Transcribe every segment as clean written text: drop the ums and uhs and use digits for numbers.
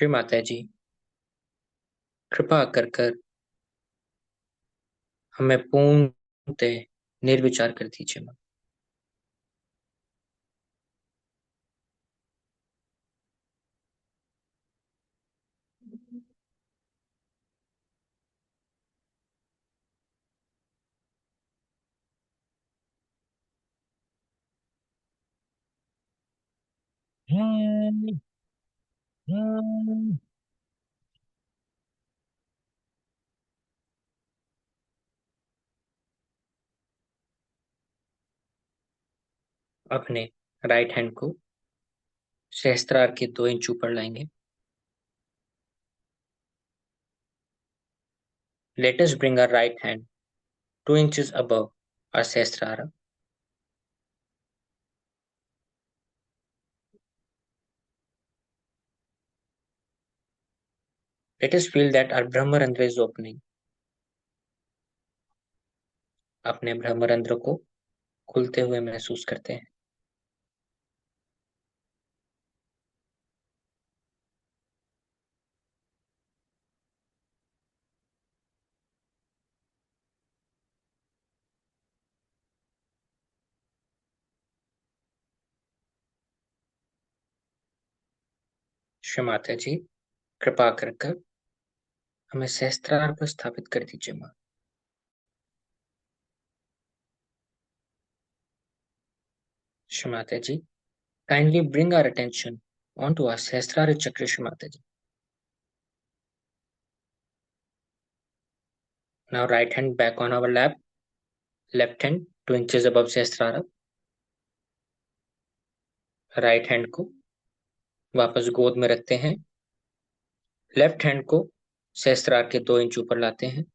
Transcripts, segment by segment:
श्री माता जी, कृपा कर कर हमें पूर्णतः निर्विचार कर दीजिए माँ। अपने राइट हैंड को सहस्त्रार के 2 इंच ऊपर लाएंगे। Let us bring our right hand 2 inches above our सहस्त्रार. Let us feel that our Brahmarandra is opening. अपने ब्रह्मरंध्र को खुलते हुए महसूस करते हैं। श्री माता जी, कृपा कर कर हमें सहस्त्रार पर स्थापित कर दीजिए माँ। श्री माता जी, kindly bring our attention onto our सहस्त्रार चक्र। श्री माता जी, now right hand back on our lap, left hand 2 inches above Sahasrara. Right hand को वापस गोद में रखते हैं। लेफ्ट हैंड को सहस्त्रार के 2 इंच ऊपर लाते हैं।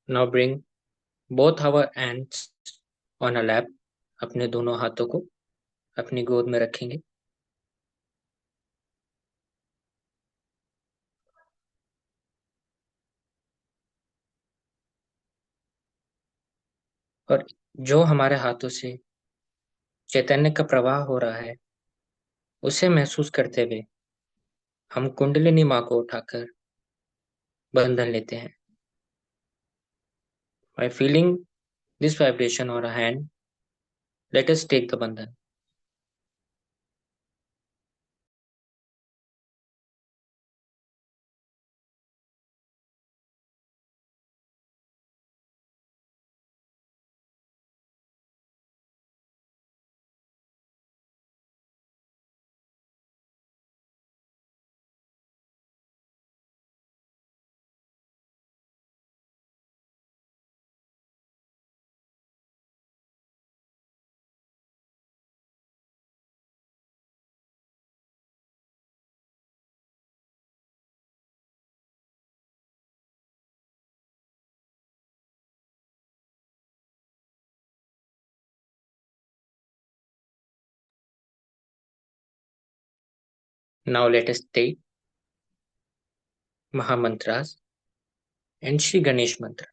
Now bring both our hands on a lap. अपने दोनों हाथों को अपनी गोद में रखेंगे और जो हमारे हाथों से चैतन्य का प्रवाह हो रहा है उसे महसूस करते हुए हम कुंडलिनी माँ को उठाकर बंधन लेते हैं। By feeling this vibration on our hand, let us take the bandhan. Now let us take Maha Mantras and Shri Ganesh Mantra.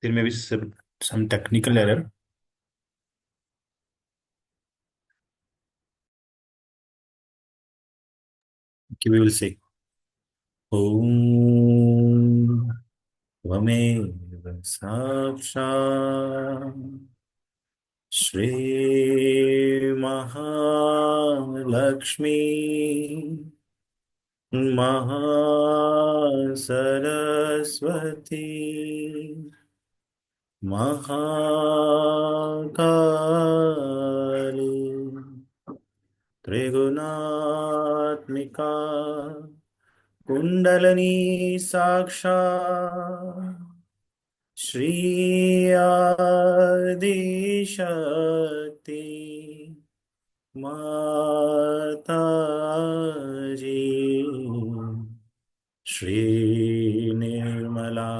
There may be some technical error. Okay, we will say Om Tvameva Sakshat Shri Mahalakshmi Mahasaraswati Mahakali Trigunaatmika kundalini साक्षात् श्री आदिशक्ति माता जी श्री निर्मला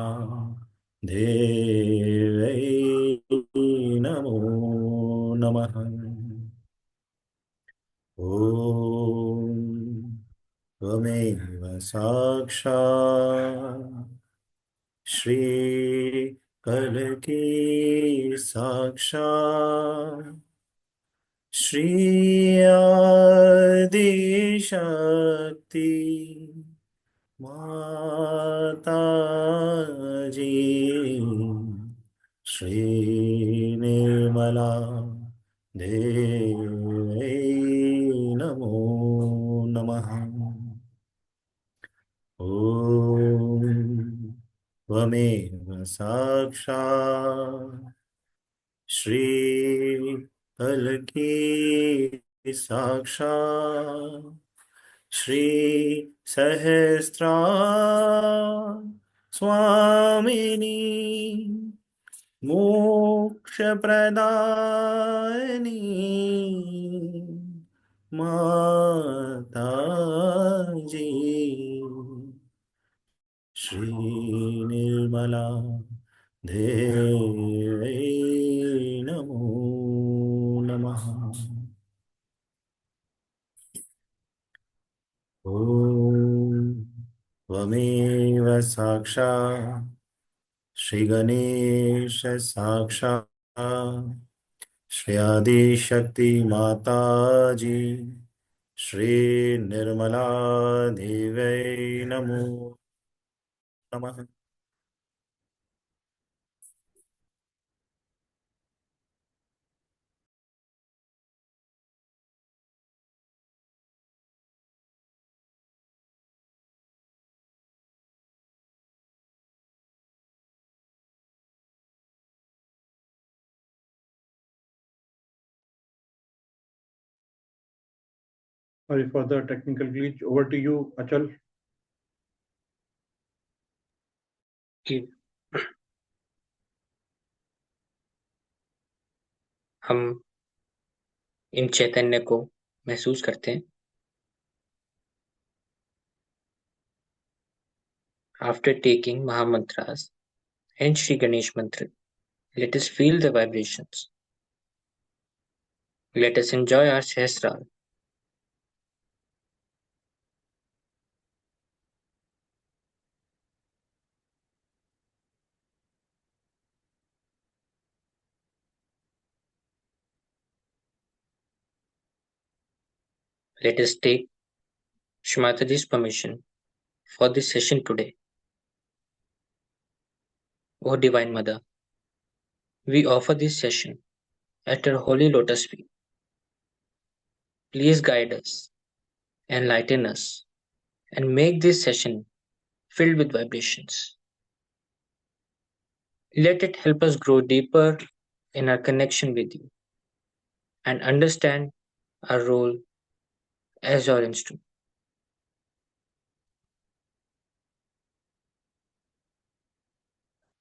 देवी नमो नमः। ओम त्वमेव साक्षात् श्री कलकी साक्षात् श्री आदिशक्ति माता जी श्री निर्मला देवी नमो नमः। ॐ त्वमेव साक्षात् श्री कल्की साक्षात् श्री सहस्रार स्वामिनी मोक्ष प्रदायिनी माता जी श्री निर्मला देवी नमो नमः। ॐ त्वमेव साक्षात् श्री गणेश साक्षात् श्री आदिशक्ति माता जी श्री निर्मला देवी नमो नमः। Sorry for the technical glitch. Over to you, Achal. कि हम इन चैतन्य को महसूस करते हैं। After taking Mahamantras and Shri Ganesh Mantra, let us feel the vibrations. Let us enjoy our Sahasrar. Let us take Shmataji's permission for this session today. O Divine Mother, we offer this session at your holy lotus feet. Please guide us, enlighten us, and make this session filled with vibrations. Let it help us grow deeper in our connection with you and understand our role as your instrument.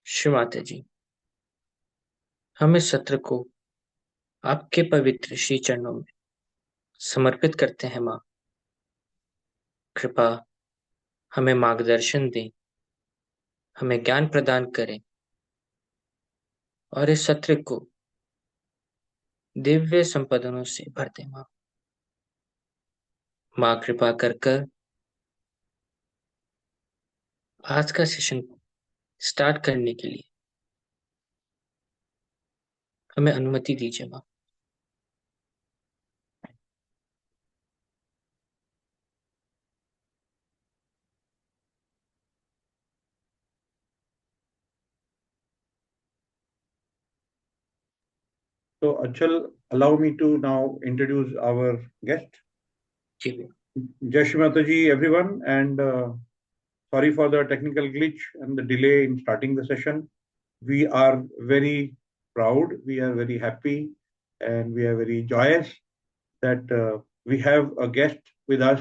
Shri Mata जी, हम इस सत्र को आपके पवित्र श्री चरणों में समर्पित करते हैं माँ। कृपा हमें मार्गदर्शन दें, हमें ज्ञान प्रदान करें और इस सत्र को दिव्य संपदनों से भर दें माँ। माँ कृपा कर कर आज का सेशन स्टार्ट करने के लिए हमें अनुमति दीजिए माँ। So, Achal, allow me to now introduce our guest. जी भैया। Jai Shri Mataji, everyone, and sorry for the technical glitch and the delay in starting the session. We are very proud, we are very happy, and we are very joyous that we have a guest with us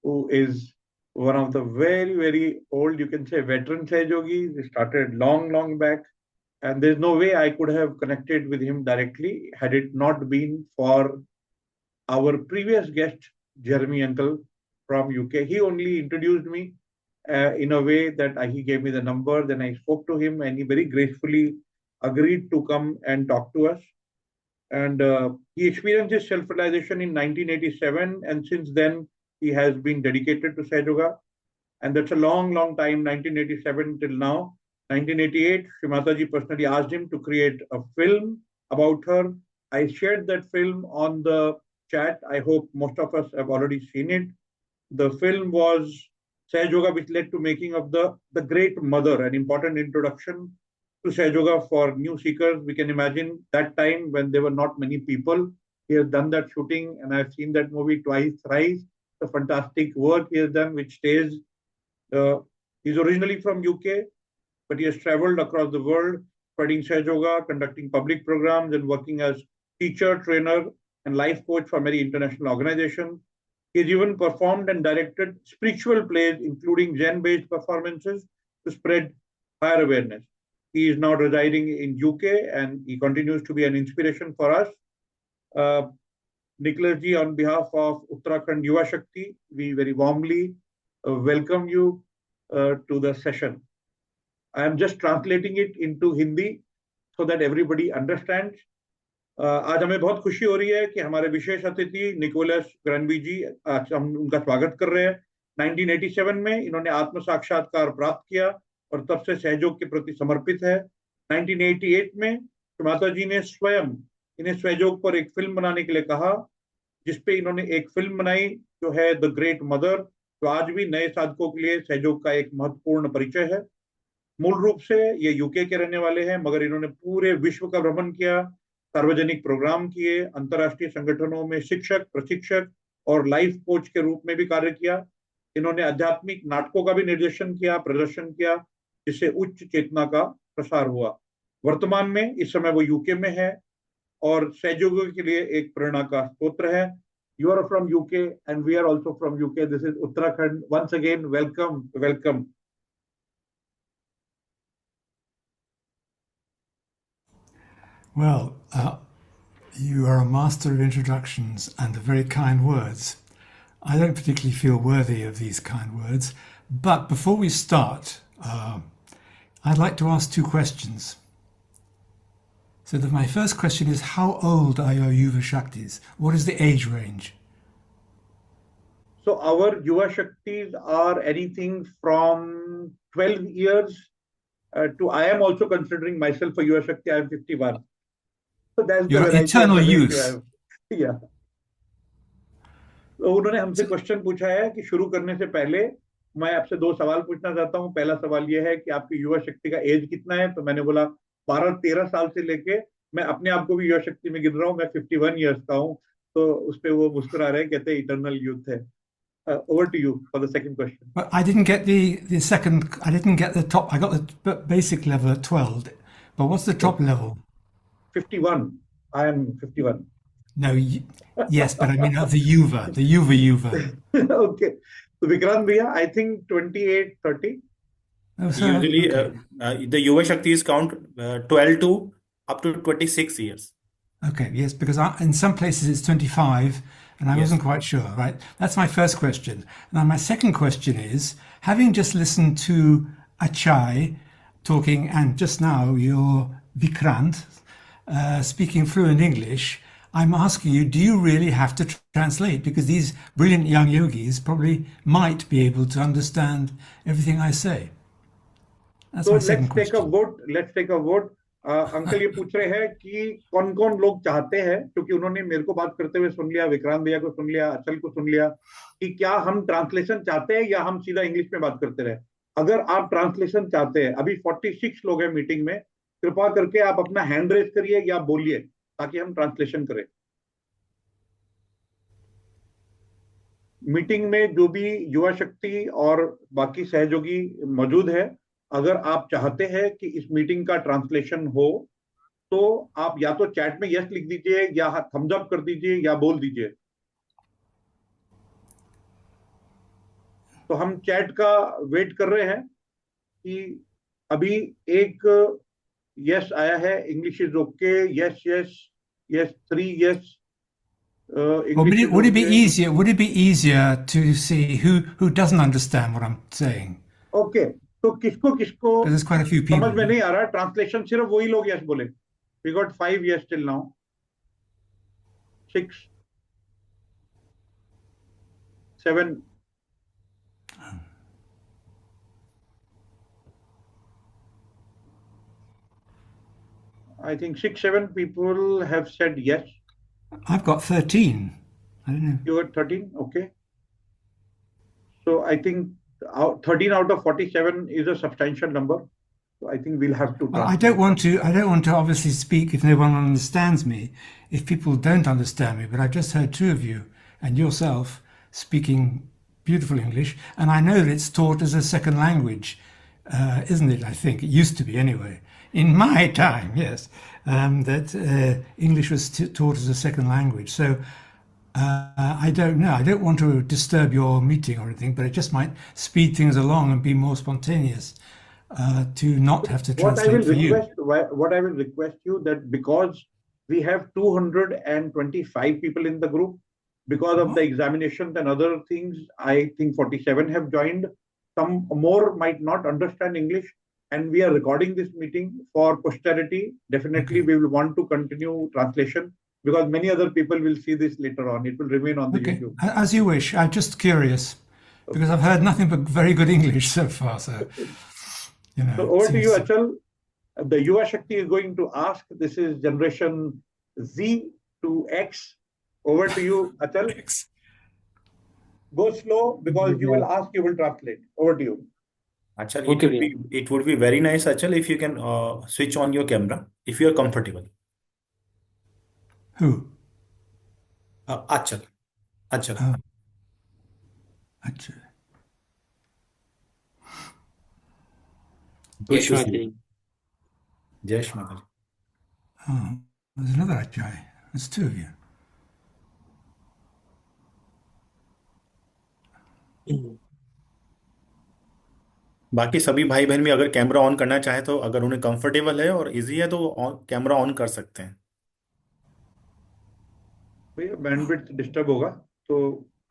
who is one of the very, very old, you can say, veteran Sehjogis. He started long, long back. And there's no way I could have connected with him directly had it not been for our previous guest, Jeremy Uncle from UK. He only introduced me in a way that he gave me the number. Then I spoke to him, and he very gracefully agreed to come and talk to us. And he experienced his self-realization in 1987, and since then he has been dedicated to Sehjoga. And that's a long, long time, 1987 till now. 1988, Shrimataji personally asked him to create a film about her. I shared that film on the chat. I hope most of us have already seen it. The film was Sehjoga, which led to making of the Great Mother, an important introduction to Sehjoga for new seekers. We can imagine that time when there were not many people. He has done that shooting, and I've seen that movie twice, thrice. The fantastic work he has done, which stays. He's originally from UK, but he has traveled across the world, spreading Sehjoga, conducting public programs, and working as teacher, trainer, and life coach for many international organizations. He's even performed and directed spiritual plays, including Zen-based performances, to spread higher awareness. He is now residing in UK, and he continues to be an inspiration for us. Nicholas ji, on behalf of Uttarakhand Yuvashakti, we very warmly welcome you to the session. I am just translating it into Hindi so that everybody understands. आज हमें बहुत खुशी हो रही है कि हमारे विशेष अतिथि निकोलस ग्रैनबी जी, आज हम उनका स्वागत कर रहे हैं। 1987 में इन्होंने आत्म साक्षात्कार प्राप्त किया और तब से सहयोग के प्रति समर्पित है। 1988 में माता जी ने स्वयं इन्हें सहयोग पर एक फिल्म बनाने के लिए कहा, जिसपे इन्होंने एक फिल्म बनाई जो है द ग्रेट मदर, जो आज भी नए साधकों के लिए सहयोग का एक महत्वपूर्ण परिचय है। मूल रूप से ये यूके के रहने वाले हैं, मगर इन्होंने पूरे विश्व का भ्रमण किया, सार्वजनिक प्रोग्राम किए, अंतर्राष्ट्रीय संगठनों में शिक्षक, प्रशिक्षक और लाइफ कोच के रूप में भी कार्य किया। इन्होंने आध्यात्मिक नाटकों का भी निर्देशन किया, प्रदर्शन किया, जिससे उच्च चेतना का प्रसार हुआ। वर्तमान में इस समय वो यूके में है और सहयोगियों के लिए एक प्रेरणा का स्रोत है। You are from UK and we are also from UK. This is Uttarakhand. Once again, welcome, welcome. Well, you are a master of introductions and of very kind words. I don't particularly feel worthy of these kind words, but before we start, I'd like to ask two questions. So my first question is, how old are your Yuvashaktis? What is the age range? So our Yuvashaktis are anything from 12 years to, I am also considering myself a Yuvashakti, I am 51. So that's your eternal youth. Yeah. तो उन्होंने हमसे question पूछा है कि शुरू करने से पहले मैं आपसे दो सवाल पूछना चाहता हूँ। पहला सवाल यह है कि आपकी युवा शक्ति का एज कितना है? तो मैंने बोला 12-13 साल से लेके मैं अपने आप को भी युवा शक्ति में गिन रहा हूँ, मैं 51 इयर्स का हूँ। तो उस पे वो मुस्कुरा रहे, कहते हैं इटर्नल यूथ है। Over to you for the second question. But I didn't get the second. I didn't get the top. I got the basic level at 12. But what's the top level? 51. I am 51. No, yes, but I mean the Yuva. Okay. So Vikrant Bhaiya, I think 28, 30. Oh, so, Usually, okay. the Yuva Shaktis count 12 to up to 26 years. Okay, yes, because in some places it's 25, and I wasn't quite sure, right? That's my first question. Now, my second question is, having just listened to Achai talking, and just now your Vikrant speaking fluent English, I'm asking you, do you really have to translate? Because these brilliant young yogis probably might be able to understand everything I say. That's So my let's second take question. a vote. Let's take a vote. Uncle ये पूछ रहे हैं कि कौन कौन लोग चाहते हैं, क्योंकि उन्होंने मेरे को बात करते हुए सुन लिया, विक्रांत भैया को सुन लिया, अचल को सुन लिया, कि क्या हम ट्रांसलेशन चाहते हैं या हम सीधा इंग्लिश में बात करते रहे। अगर आप ट्रांसलेशन चाहते हैं, अभी 46 लोग हैं मीटिंग में, कृपा करके आप अपना हैंड रेज करिए या बोलिए ताकि हम ट्रांसलेशन करें। मीटिंग में जो भी युवा शक्ति और बाकी सहयोगी मौजूद है, अगर आप चाहते हैं कि इस मीटिंग का ट्रांसलेशन हो तो आप या तो चैट में यस लिख दीजिए या थम्स अप कर दीजिए या बोल दीजिए। तो हम चैट का वेट कर रहे हैं कि अभी एक यस आया है, English is okay, yes yes yes, 3 yes, Or English is would it be okay. easier? Would it be easier to see who doesn't understand what I'm saying? Okay, तो किसको किसको Because there's quite a few समझ people. में नहीं आ रहा, translation सिर्फ वही लोग यस बोले। We got 5 yes till now, 6 7। I think 6 7 people have said yes. I've got 13. I don't know. You got 13, okay. So I think 13 out of 47 is a substantial number. So I think we'll have to Well, I translate. don't want to obviously speak if no one understands me, if people don't understand me, but I've just heard two of you and yourself speaking beautiful English, and I know that it's taught as a second language, isn't it? I think it used to be anyway. In my time, yes, that English was taught as a second language. So I don't know. I don't want to disturb your meeting or anything, but it just might speed things along and be more spontaneous to not have to translate for you. What I will request you that because we have 225 people in the group, because of the examinations and other things, I think 47 have joined. Some more might not understand English, and we are recording this meeting for posterity. Definitely, Okay. we will want to continue translation because many other people will see this later on. It will remain on the Okay, YouTube. as you wish. I'm just curious because I've heard nothing but very good English so far. So, you know. So over to you, Achal. The Yuvashakti is going to ask. This is generation Z to X. Over to you, Achal. Go slow because you will ask, you will translate. Over to you. Achal, Okay, it would be very nice, Achal, if you can switch on your camera if you are comfortable. Who? Achal. Actually. Good to Yes, see you. Jesh Matal. Oh, there's another Ajay. There's two of you. बाकी सभी भाई बहन भी अगर camera on करना चाहे तो अगर उन्हें कंफर्टेबल है और इजी है तो कैमरा ऑन कर सकते हैं। भैया बैंडविड्थ डिस्टर्ब होगा तो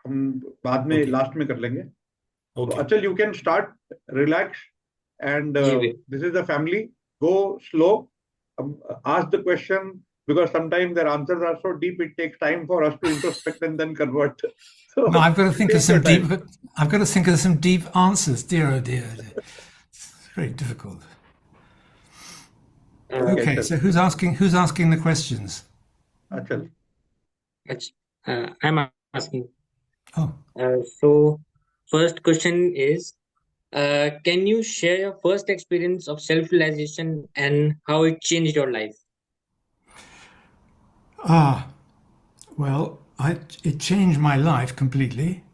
हम बाद में Okay. लास्ट में कर लेंगे। तो Okay. Achal, you can start, relax, and Yeah. this is the family. Go slow, ask the question because sometimes their answers are so deep it takes time for us to introspect and then convert. So No, I've got to think of take some your time. deep. I've got to think of some deep answers. Dear, oh dear. It's very difficult. Okay, Achal. so who's asking the questions? Achal. I'm asking. Oh, So, first question is, can you share your first experience of self-realization and how it changed your life? well, it changed my life completely.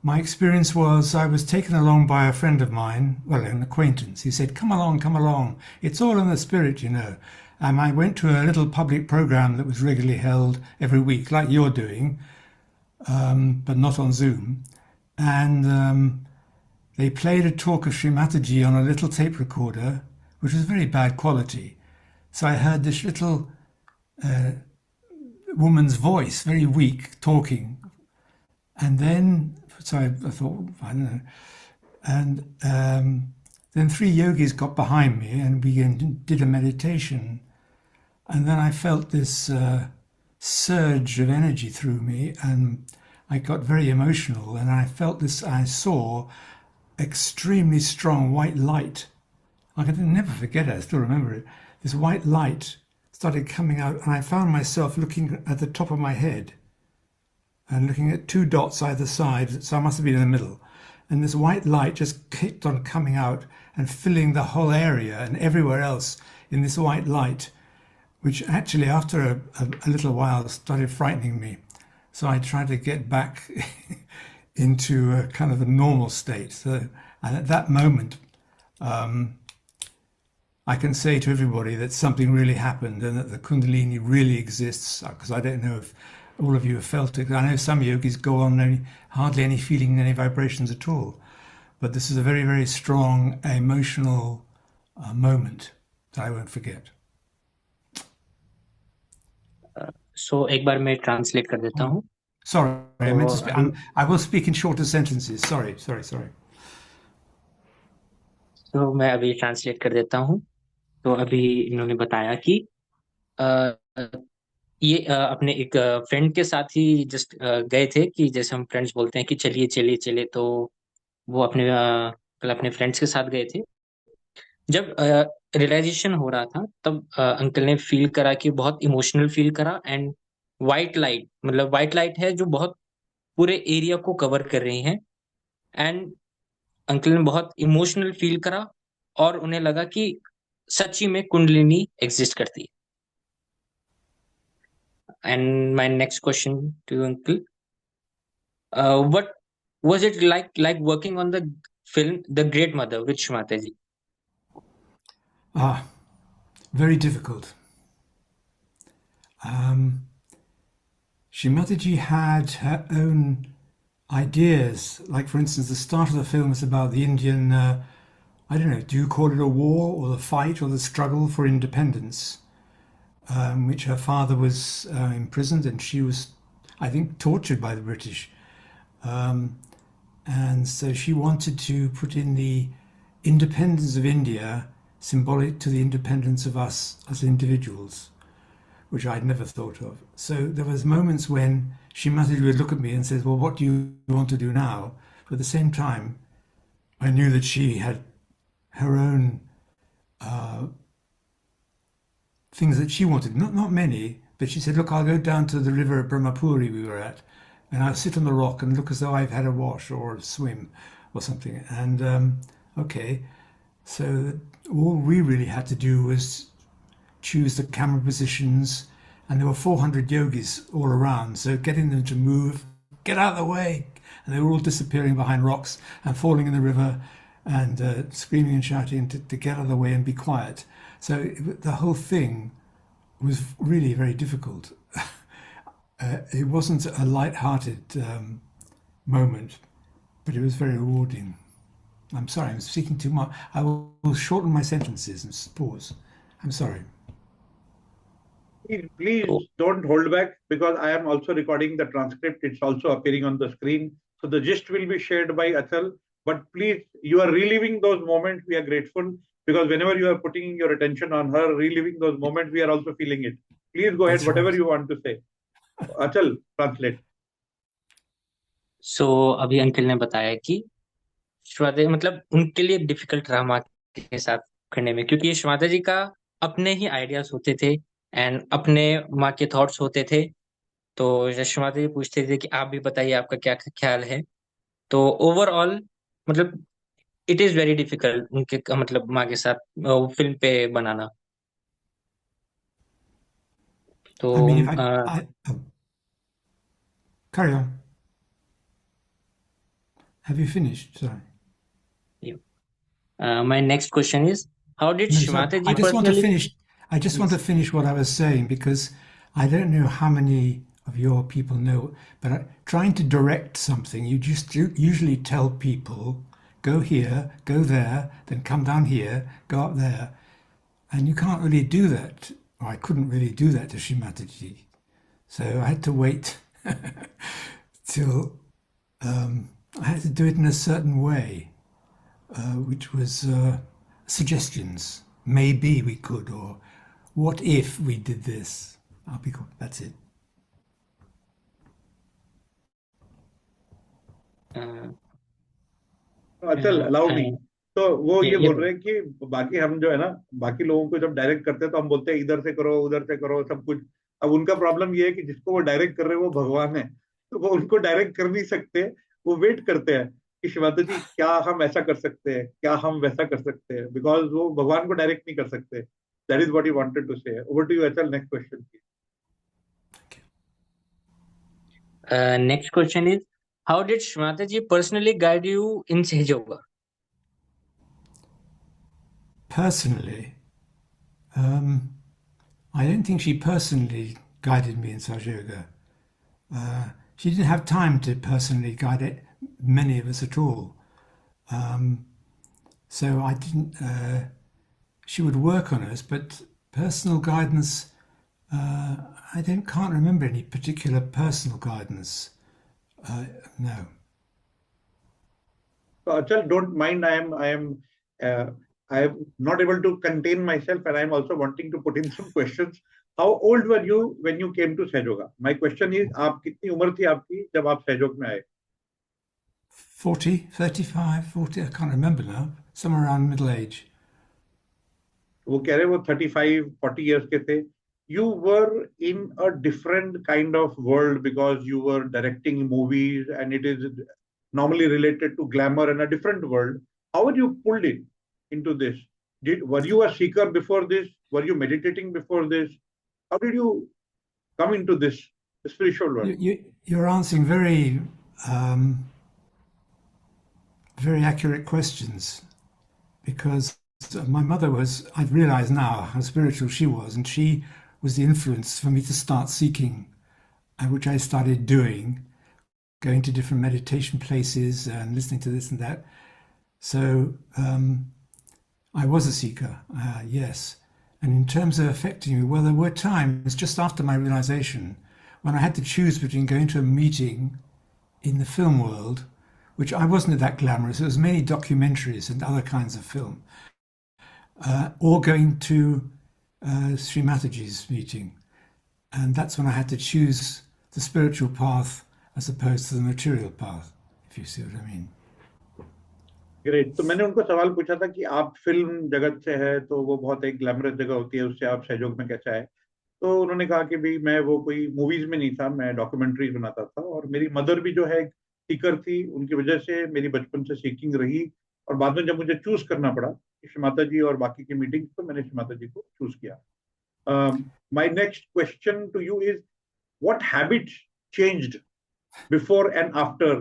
My experience was I was taken along by a friend of mine, well, an acquaintance. He said, come along. It's all in the spirit, you know. And I went to a little public program that was regularly held every week, like you're doing, but not on Zoom. And they played a talk of Sri Mataji on a little tape recorder, which was very bad quality. So I heard this little woman's voice, very weak, talking. And then, so I thought, I don't know. And then 3 yogis got behind me and we did a meditation. And then I felt this surge of energy through me and I got very emotional and I felt this, I saw extremely strong white light I can never forget it. I still remember it. This white light started coming out, and I found myself looking at the top of my head and looking at two dots either side. So I must have been in the middle. And this white light just kept on coming out and filling the whole area and everywhere else in this white light, which actually, after a little while, started frightening me. So I tried to get back into a kind of a normal state. So, and at that moment, I can say to everybody that something really happened and that the Kundalini really exists, because I don't know if all of you have felt it. I know some yogis go on hardly any feeling, any vibrations at all. But this is a very, very strong emotional moment that I won't forget. So एक बार मैं translate कर देता हूँ. Sorry, I meant to speak. तो I will speak in shorter sentences. Sorry. तो मैं अभी translate कर देता हूँ. तो अभी इन्होंने बताया कि ये अपने एक फ्रेंड के साथ ही जस्ट गए थे, कि जैसे हम फ्रेंड्स बोलते हैं कि चलिए चलिए चलिए, तो वो अपने कल अपने फ्रेंड्स के साथ गए थे. जब रियलाइजेशन हो रहा था तब अंकल ने फील करा कि बहुत इमोशनल फील करा. एंड वाइट लाइट, मतलब वाइट लाइट है जो बहुत पूरे एरिया को कवर कर रही है. एंड अंकल ने बहुत इमोशनल फील करा और उन्हें लगा कि सच्ची में कुंडलिनी एग्जिस्ट करती है. And my next question to uncle, what was it like working on the film The Great Mother with Mata ji? Very difficult. Shrimataji had her own ideas. Like, for instance, the start of the film is about the Indian, I don't know, do you call it a war or the fight or the struggle for independence, which her father was imprisoned and she was, I think, tortured by the British. And so she wanted to put in the independence of India symbolic to the independence of us as individuals, which I'd never thought of. So there was moments when Shrimataji would look at me and says, well, what do you want to do now? But at the same time, I knew that she had her own things that she wanted. Not many, but she said, look, I'll go down to the river Brahmapuri we were at, and I'll sit on the rock and look as though I've had a wash or a swim or something. And okay, so all we really had to do was choose the camera positions, and there were 400 yogis all around, so getting them to move, get out of the way, and they were all disappearing behind rocks and falling in the river and screaming and shouting to get out of the way and be quiet. So the whole thing was really very difficult. It wasn't a light-hearted moment, but it was very rewarding. I'm sorry, I'm speaking too much. I will shorten my sentences and pause. I'm sorry. Please don't hold back, because I am also recording the transcript. It's also appearing on the screen. So the gist will be shared by Atal. But please, you are reliving those moments. We are grateful, because whenever you are putting your attention on her, reliving those moments, we are also feeling it. Please go ahead, whatever you want to say. Atal, translate. So अभी uncle ने बताया कि श्वेता मतलब उनके लिए difficult रहा माँ के साथ करने में, क्योंकि श्वेता जी का अपने ही आइडियाज होते थे एंड अपने माँ के थॉट्स होते थे. तो श्वेता जी पूछते थे कि आप भी बताइए आपका क्या ख्याल है. तो ओवरऑल मतलब इट इज वेरी डिफिकल्ट उनके मतलब माँ के साथ फिल्म पे बनाना. तो I mean, carry on. Have you finished? Sorry. My next question is, how did Shrimata ji I just want to personally finish. I just want to finish what I was saying, because I don't know how many of your people know, but trying to direct something, you just usually tell people, go here, go there, then come down here, go up there. And you can't really do that. Or I couldn't really do that to Shrimataji. So I had to wait till I had to do it in a certain way, which was suggestions. Maybe we could, or what if we did this? I'll be cool. That's it. Atal, allow me. तो वो ये ये बोल रहे हैं कि बाकी हम जो है ना, बाकी लोगों को जब डायरेक्ट करते हैं तो हम बोलते हैं इधर से करो उधर से करो सब कुछ। अब उनका प्रॉब्लम ये है कि जिसको वो डायरेक्ट कर रहे हैं वो भगवान है, तो वो उनको डायरेक्ट कर नहीं सकते। वो वेट करते हैं कि शिवानंद जी क्या हम ऐसा कर सकते हैं, क्या हम वैसा कर सकते हैं, बिकॉज वो भगवान को डायरेक्ट नहीं कर सकते। That is what you wanted to say. Over to you Achal, next question. next question is, how did Shmata ji personally guide you in Seh Yoga? Personally, I don't think she personally guided me in Sahaja Yoga. She didn't have time to personally guide it, many of us at all. So I didn't. She would work on us, but personal guidance, can't remember any particular personal guidance. No. Achal, don't mind. I am not able to contain myself, and I am also wanting to put in some questions. How old were you when you came to Sehjoga? My question is, आप कितनी उम्र थी आपकी जब आप सहयोग में आए? 40, 35, 40, I can't remember now. Somewhere around middle age. वो कह रहे वो 35, 40 years के थे. You were in a different kind of world because you were directing movies, and it is normally related to glamour and a different world. How were you pulled into this? Were you a seeker before this? Were you meditating before this? How did you come into this spiritual world? You're answering very, very accurate questions, because my mother was, I realize now how spiritual she was, and she was the influence for me to start seeking, which I started doing, going to different meditation places and listening to this and that. So I was a seeker, yes. And in terms of affecting me, well, there were times just after my realization when I had to choose between going to a meeting in the film world, which I wasn't that glamorous, it was mainly documentaries and other kinds of film, or going to Sri Mataji's meeting. And that's when I had to choose the spiritual path as opposed to the material path, if you see what I mean. Great. तो मैंने उनको सवाल पूछा था कि आप film जगत से है तो वो बहुत एक ग्लैमरस जगह होती है, उससे आप सहयोग में कैसे आए. तो उन्होंने कहा कि भाई मैं वो कोई मूवीज में नहीं था, मैं डॉक्यूमेंट्रीज बनाता था, और मेरी मदर भी जो है एक सीकर थी, उनकी वजह से मेरी बचपन से सीकिंग रही. और बाद में जब मुझे चूज करना पड़ा श्रीमाता जी और बाकी की मीटिंग, तो मैंने श्रीमाता जी को चूज किया. My next question to you is, what habits changed before and after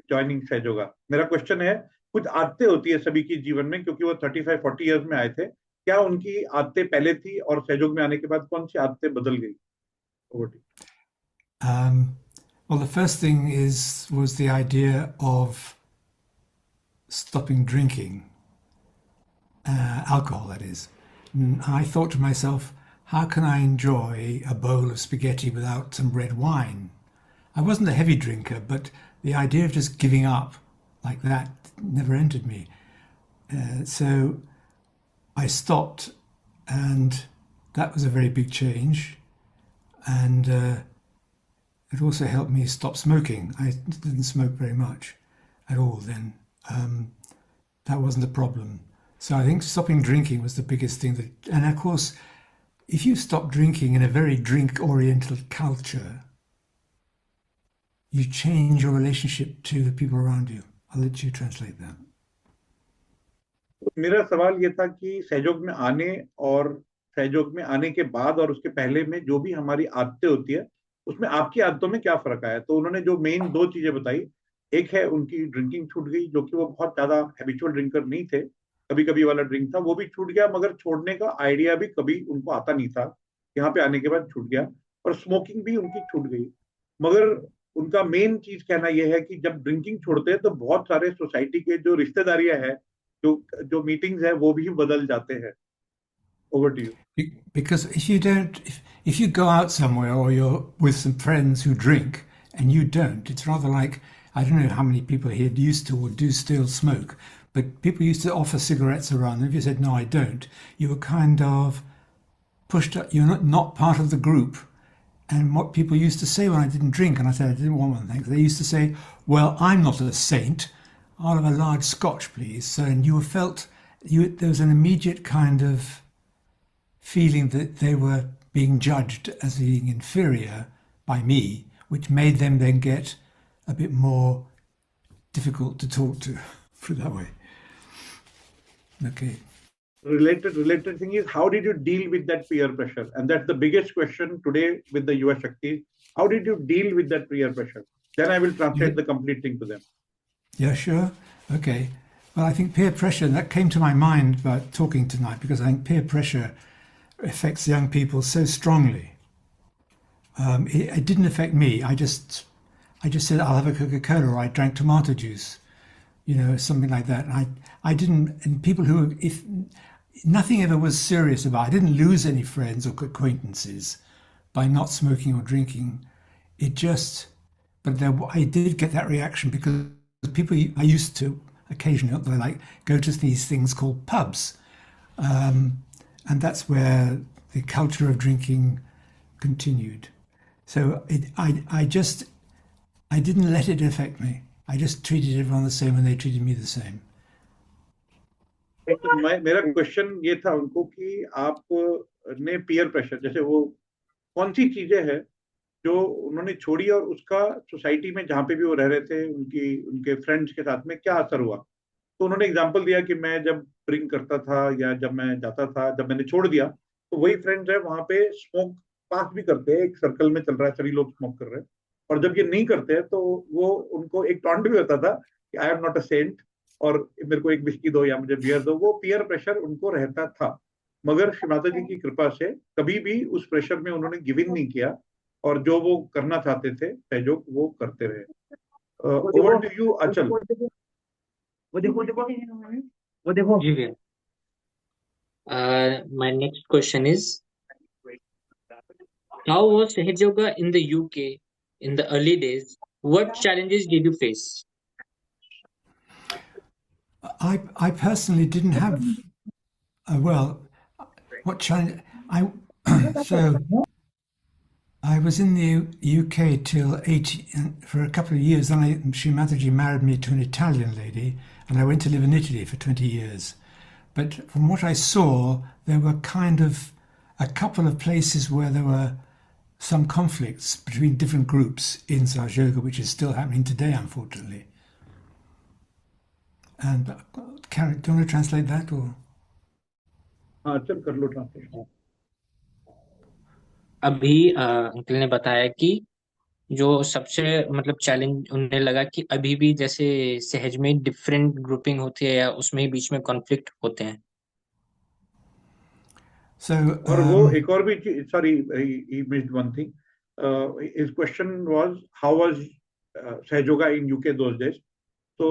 joining Sahaja Yoga? मेरा क्वेश्चन है, कुछ आदतें होती है सभी के जीवन में, क्योंकि वो 35-40 इयर्स में आए थे, क्या उनकी आदतें पहले थी और सहयोग में आने के बाद कौन सी आदतें बदल गई? Well, the first thing was the idea of stopping drinking, alcohol, that is. And I thought to myself, how can I enjoy a bowl of spaghetti without some red wine? I wasn't a heavy drinker, but the idea of just giving up like that never entered me. So I stopped, and that was a very big change. And it also helped me stop smoking. I didn't smoke very much at all then. That wasn't a problem. So I think stopping drinking was the biggest thing. And of course, if you stop drinking in a very drink-oriented culture, you change your relationship to the people around you. I'll let you translate that. मेरा सवाल ये था कि सहयोग में आने और सहयोग में आने के बाद और उसके पहले में जो भी हमारी आदतें होती है, उसमें आपकी आदतों में क्या फर्क आया? तो उन्होंने जो मेन दो चीजें बताई, एक है उनकी ड्रिंकिंग छूट गई, जो कि वो बहुत ज्यादा हैबिचुअल ड्रिंकर नहीं थे, कभी कभी वाला ड्रिंक था, वो भी छूट गया, मगर छोड़ने का आइडिया भी कभी उनको आता नहीं था, यहाँ पे आने के बाद छूट गया. और स्मोकिंग भी उनकी छूट गई. मगर उनका मेन चीज कहना यह है कि जब ड्रिंकिंग छोड़ते हैं तो बहुत सारे सोसाइटी के जो रिश्तेदारियां हैं, जो मीटिंग्स है, वो भी बदल जाते हैं. Over to you. Because if you go out somewhere or you're with some friends who drink and you don't, it's rather like, I don't know how many people here used to or do still smoke, but people used to offer cigarettes around, and if you said, no, I don't, you were kind of pushed up, you're not part of the group. And what people used to say when I didn't drink, and I said I didn't want one, thanks, they used to say, well, I'm not a saint, I'll have a large Scotch, please. So, and you felt there was an immediate kind of feeling that they were being judged as being inferior by me, which made them then get a bit more difficult to talk to, put it that way. Okay. Related thing is, how did you deal with that peer pressure? And that's the biggest question today with the Yuvashakti. How did you deal with that peer pressure? Then I will translate the complete thing to them. Yeah, sure. Okay. Well, I think peer pressure, that came to my mind by talking tonight, because I think peer pressure affects young people so strongly. It didn't affect me. I just said, I'll have a Coca-Cola, or I drank tomato juice, something like that. I didn't, and people who, if nothing ever was serious about it. I didn't lose any friends or acquaintances by not smoking or drinking. I did get that reaction because people I used to occasionally, they go to these things called pubs. And that's where the culture of drinking continued. So I didn't let it affect me. I just treated everyone the same and they treated me the same. मेरा question ये था उनको कि आपने peer pressure, जैसे वो कौन सी चीजें हैं जो उन्होंने छोड़ी और उसका सोसाइटी में जहाँ पे भी वो रह रहे थे उनके फ्रेंड्स के साथ में क्या असर हुआ। तो उन्होंने एग्जांपल दिया कि मैं जब ड्रिंक करता था या जब मैं जाता था, जब मैंने छोड़ दिया तो वही फ्रेंड्स है वहां पे स्मोक पास भी करते हैं, एक सर्कल में चल रहा है, सभी लोग स्मोक कर रहे हैं, और जब ये नहीं करते हैं तो वो उनको एक टॉन्ट भी होता था कि I am not a saint और मेरे को एक बिस्की दो या मुझे बियर दो। वो पियर प्रेशर उनको रहता था, मगर श्री माता जी की कृपा से कभी भी उस प्रेशर में उन्होंने गिव इन नहीं किया और जो वो करना चाहते थे सहयोग वो करते रहे। ओवर टू यू अचल। My next question is, how was Sahaj Yoga in the UK in the early days? What challenges did you face? I personally didn't have what challenge so I was in the UK till 80 for a couple of years. Then Sri Mataji married me to an Italian lady, and I went to live in Italy for 20 years. But from what I saw, there were kind of a couple of places where there were some conflicts between different groups in Sahaj Yoga, which is still happening today, unfortunately. And Karen, do you want to translate that or? चल कर लो translation. अभी uncle ने बताया कि जो सबसे मतलब challenge उन्हें लगा कि अभी भी जैसे सहज में डिफरेंट ग्रुपिंग होती है या उसमें बीच में कॉन्फ्लिक्ट होते हैं। और वो एक और भी, sorry he missed one thing, his question was how was Sahaja Yoga in UK those days. तो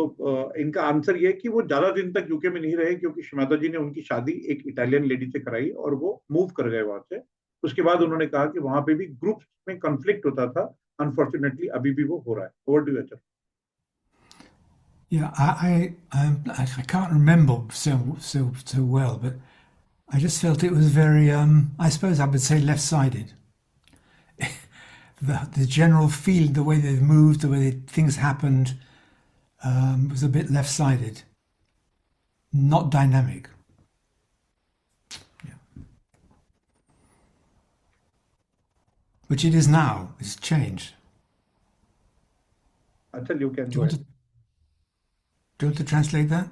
इनका आंसर ये है कि वो ज्यादा दिन तक यूके में नहीं रहे क्योंकि श्री माता जी ने उनकी शादी एक इटालियन लेडी से कराई और वो मूव कर गए वहां से। उसके बाद उन्होंने कहा कि वहां पे भी ग्रुप में कॉन्फ्लिक्ट होता था, अनफॉर्चुनेटली अभी भी वो हो रहा है। Over to you. Yeah, I can't remember so well, but I just felt it was very I suppose I would say left-sided. The general feeling, the way they moved, the way things happened, was a bit left-sided, not dynamic. Yeah. Which it is now. It's changed. Achal, you can Do you want to translate that?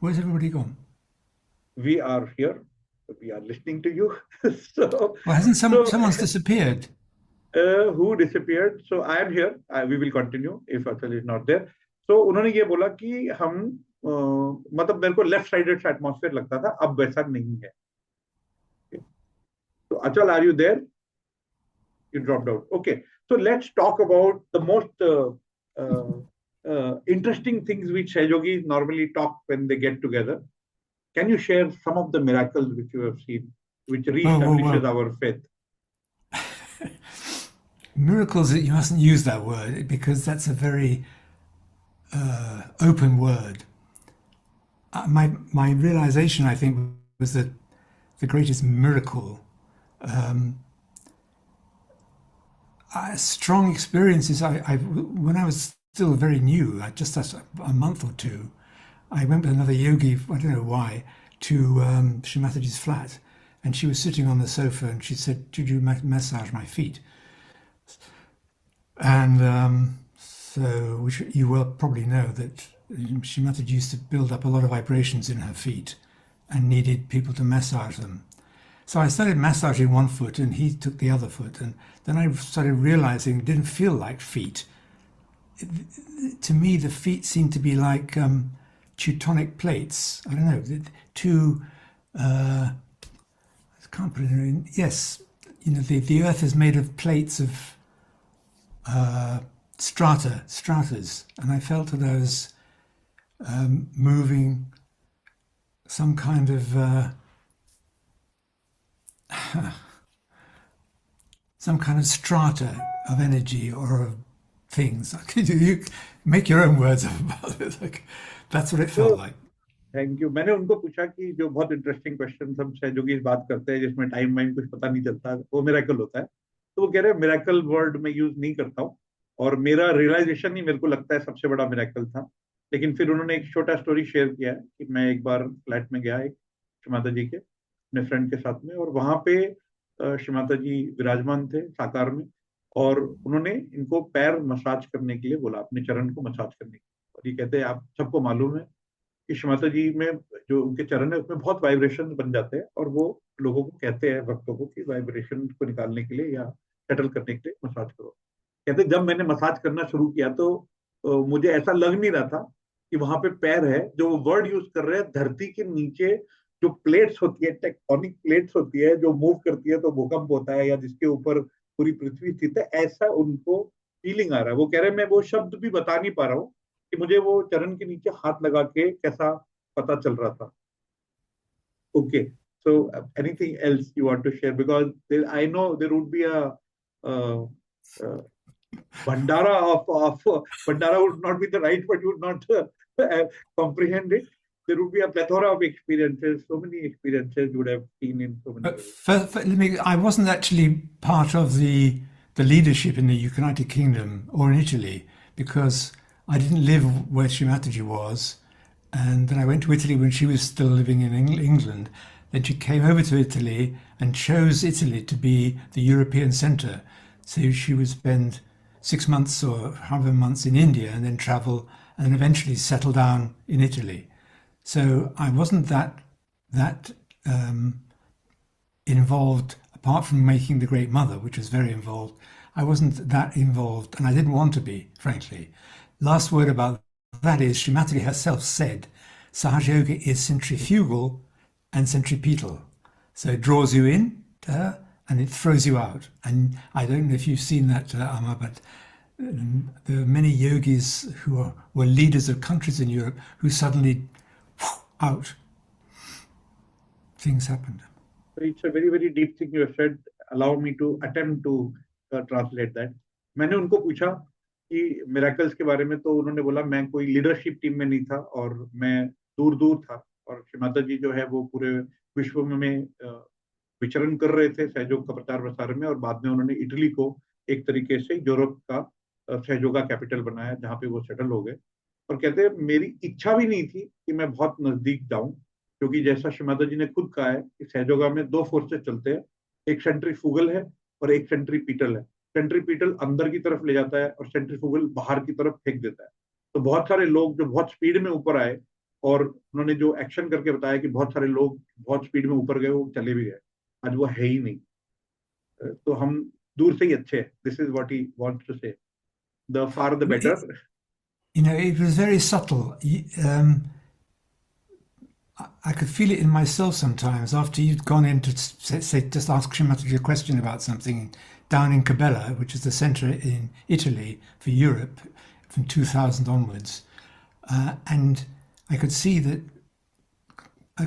Where's everybody gone? We are here. We are listening to you. So, well, hasn't someone's disappeared? Who disappeared? So I am here. We will continue if Achal is not there. So उन्होंने ये बोला कि हम मतलब मेरे को left sided सा atmosphere लगता था, अब वैसा नहीं है। So Achal, are you there? You dropped out. Okay. So let's talk about the most interesting things which Sahajogis normally talk when they get together. Can you share some of the miracles which you have seen, which reestablishes our faith? Miracles, you mustn't use that word because that's a very open word. My realization, I think, was that the greatest miracle, strong experiences. When I was still very new, like just a month or two, I went with another yogi, I don't know why, to Shri Mataji's flat, and she was sitting on the sofa, and she said, "Did you massage my feet?" And so, which you will probably know that Shri Mataji used to build up a lot of vibrations in her feet, and needed people to massage them. So I started massaging one foot, and he took the other foot, and then I started realizing it didn't feel like feet. To me, the feet seemed to be like Teutonic plates. I don't know, two. I can't put it in. Yes, you know, the Earth is made of plates of stratas, and I felt that I was moving some kind of some kind of strata of energy or of things. You make your own words about it. Like, that's what it felt like. Thank you. मैंने उनको पूछा कि जो बहुत interesting question हम सहयोगी बात करते हैं जिसमें टाइम वाइम कुछ पता नहीं चलता, वो मिरेकल होता है। तो वो कह रहे हैं मिरेकल वर्ड में यूज नहीं करता हूँ, और मेरा रियलाइजेशन ही मेरे को लगता है सबसे बड़ा मिरेकल था। लेकिन फिर उन्होंने एक छोटा स्टोरी शेयर किया है कि मैं एक बार फ्लैट में गया एक श्री माता जी के अपने फ्रेंड के साथ में, और वहां पे श्री माता जी विराजमान थे साकार में, और उन्होंने इनको पैर मसाज करने के लिए बोला, अपने चरण को मसाज करने के लिए। और ये कहते हैं आप सबको मालूम है कि श्री माता जी में जो उनके चरण है उसमें बहुत वाइब्रेशन बन जाते हैं, और वो लोगों को कहते हैं भक्तों को कि वाइब्रेशन को निकालने के लिए या सेटल करने के लिए मसाज करो। कहते जब मैंने मसाज करना शुरू किया तो मुझे ऐसा लग नहीं रहा था कि वहां पे पैर है। जो वर्ड यूज कर रहे हैं, धरती के नीचे जो प्लेट्स होती है, टेक्टोनिक प्लेट्स होती है जो मूव करती है तो भूकंप होता है, या जिसके ऊपर पूरी पृथ्वी स्थित है, ऐसा उनको फीलिंग आ रहा है। वो कह रहे हैं मैं वो शब्द भी बता नहीं पा रहा हूँ कि मुझे वो चरण के नीचे हाथ लगा के कैसा पता चल रहा था। Okay, so anything else you want to share, because I know there would be a Bandara of Bandara would not be the right, but you would not comprehend it. There would be a plethora of experiences, so many experiences you would have seen in so many ways. I wasn't actually part of the leadership in the United Kingdom or in Italy, because I didn't live where Shri Mataji was, and then I went to Italy when she was still living in England. Then she came over to Italy and chose Italy to be the European centre. So she would spend 6 months or however months in India and then travel and then eventually settle down in Italy. So I wasn't that involved, apart from making the Great Mother, which was very involved. I wasn't that involved, and I didn't want to be, frankly. Last word about that is, Shri Mataji herself said, Sahaja Yoga is centrifugal and centripetal. So it draws you in to her and it throws you out. And I don't know if you've seen that, Amma, but there are many yogis who were leaders of countries in Europe who suddenly, out. Things happened. It's a very, very deep thing you have said. Allow me to attempt to translate that. मैंने उनको पूछा कि miracles के बारे में, तो उन्होंने बोला मैं कोई लीडरशिप टीम में नहीं था और मैं दूर दूर था, और श्री माता जी जो है वो पूरे विश्व में विचरण कर रहे थे सहयोग का प्रचार प्रसार में, और बाद में उन्होंने इटली को एक तरीके से यूरोप का सहयोग का कैपिटल बनाया जहाँ पे वो सेटल हो गए। और कहते हैं मेरी इच्छा भी नहीं थी कि मैं बहुत नजदीक जाऊं, क्योंकि जैसा श्री माता जी ने खुद कहा है कि सहयोगा में दो फोर्सेस चलते हैं, एक सेंट्रीफ्यूगल है और एक सेंट्रीपीटल है। सेंट्रीपीटल अंदर की तरफ ले जाता है और सेंट्रीफ्यूगल बाहर की तरफ फेंक देता है। तो बहुत सारे लोग जो बहुत स्पीड में ऊपर आए, और उन्होंने जो एक्शन करके बताया कि बहुत सारे लोग बहुत स्पीड में ऊपर गए, वो चले भी गए, आज वो है ही नहीं। तो हम दूर से ही अच्छे हैं। This is what he wants to say, the far the better. You know, it was very subtle. I could feel it in myself sometimes after you'd gone in to say just ask Shri Mataji a question about something down in Cabela, which is the centre in Italy for Europe from 2000 onwards. And I could see that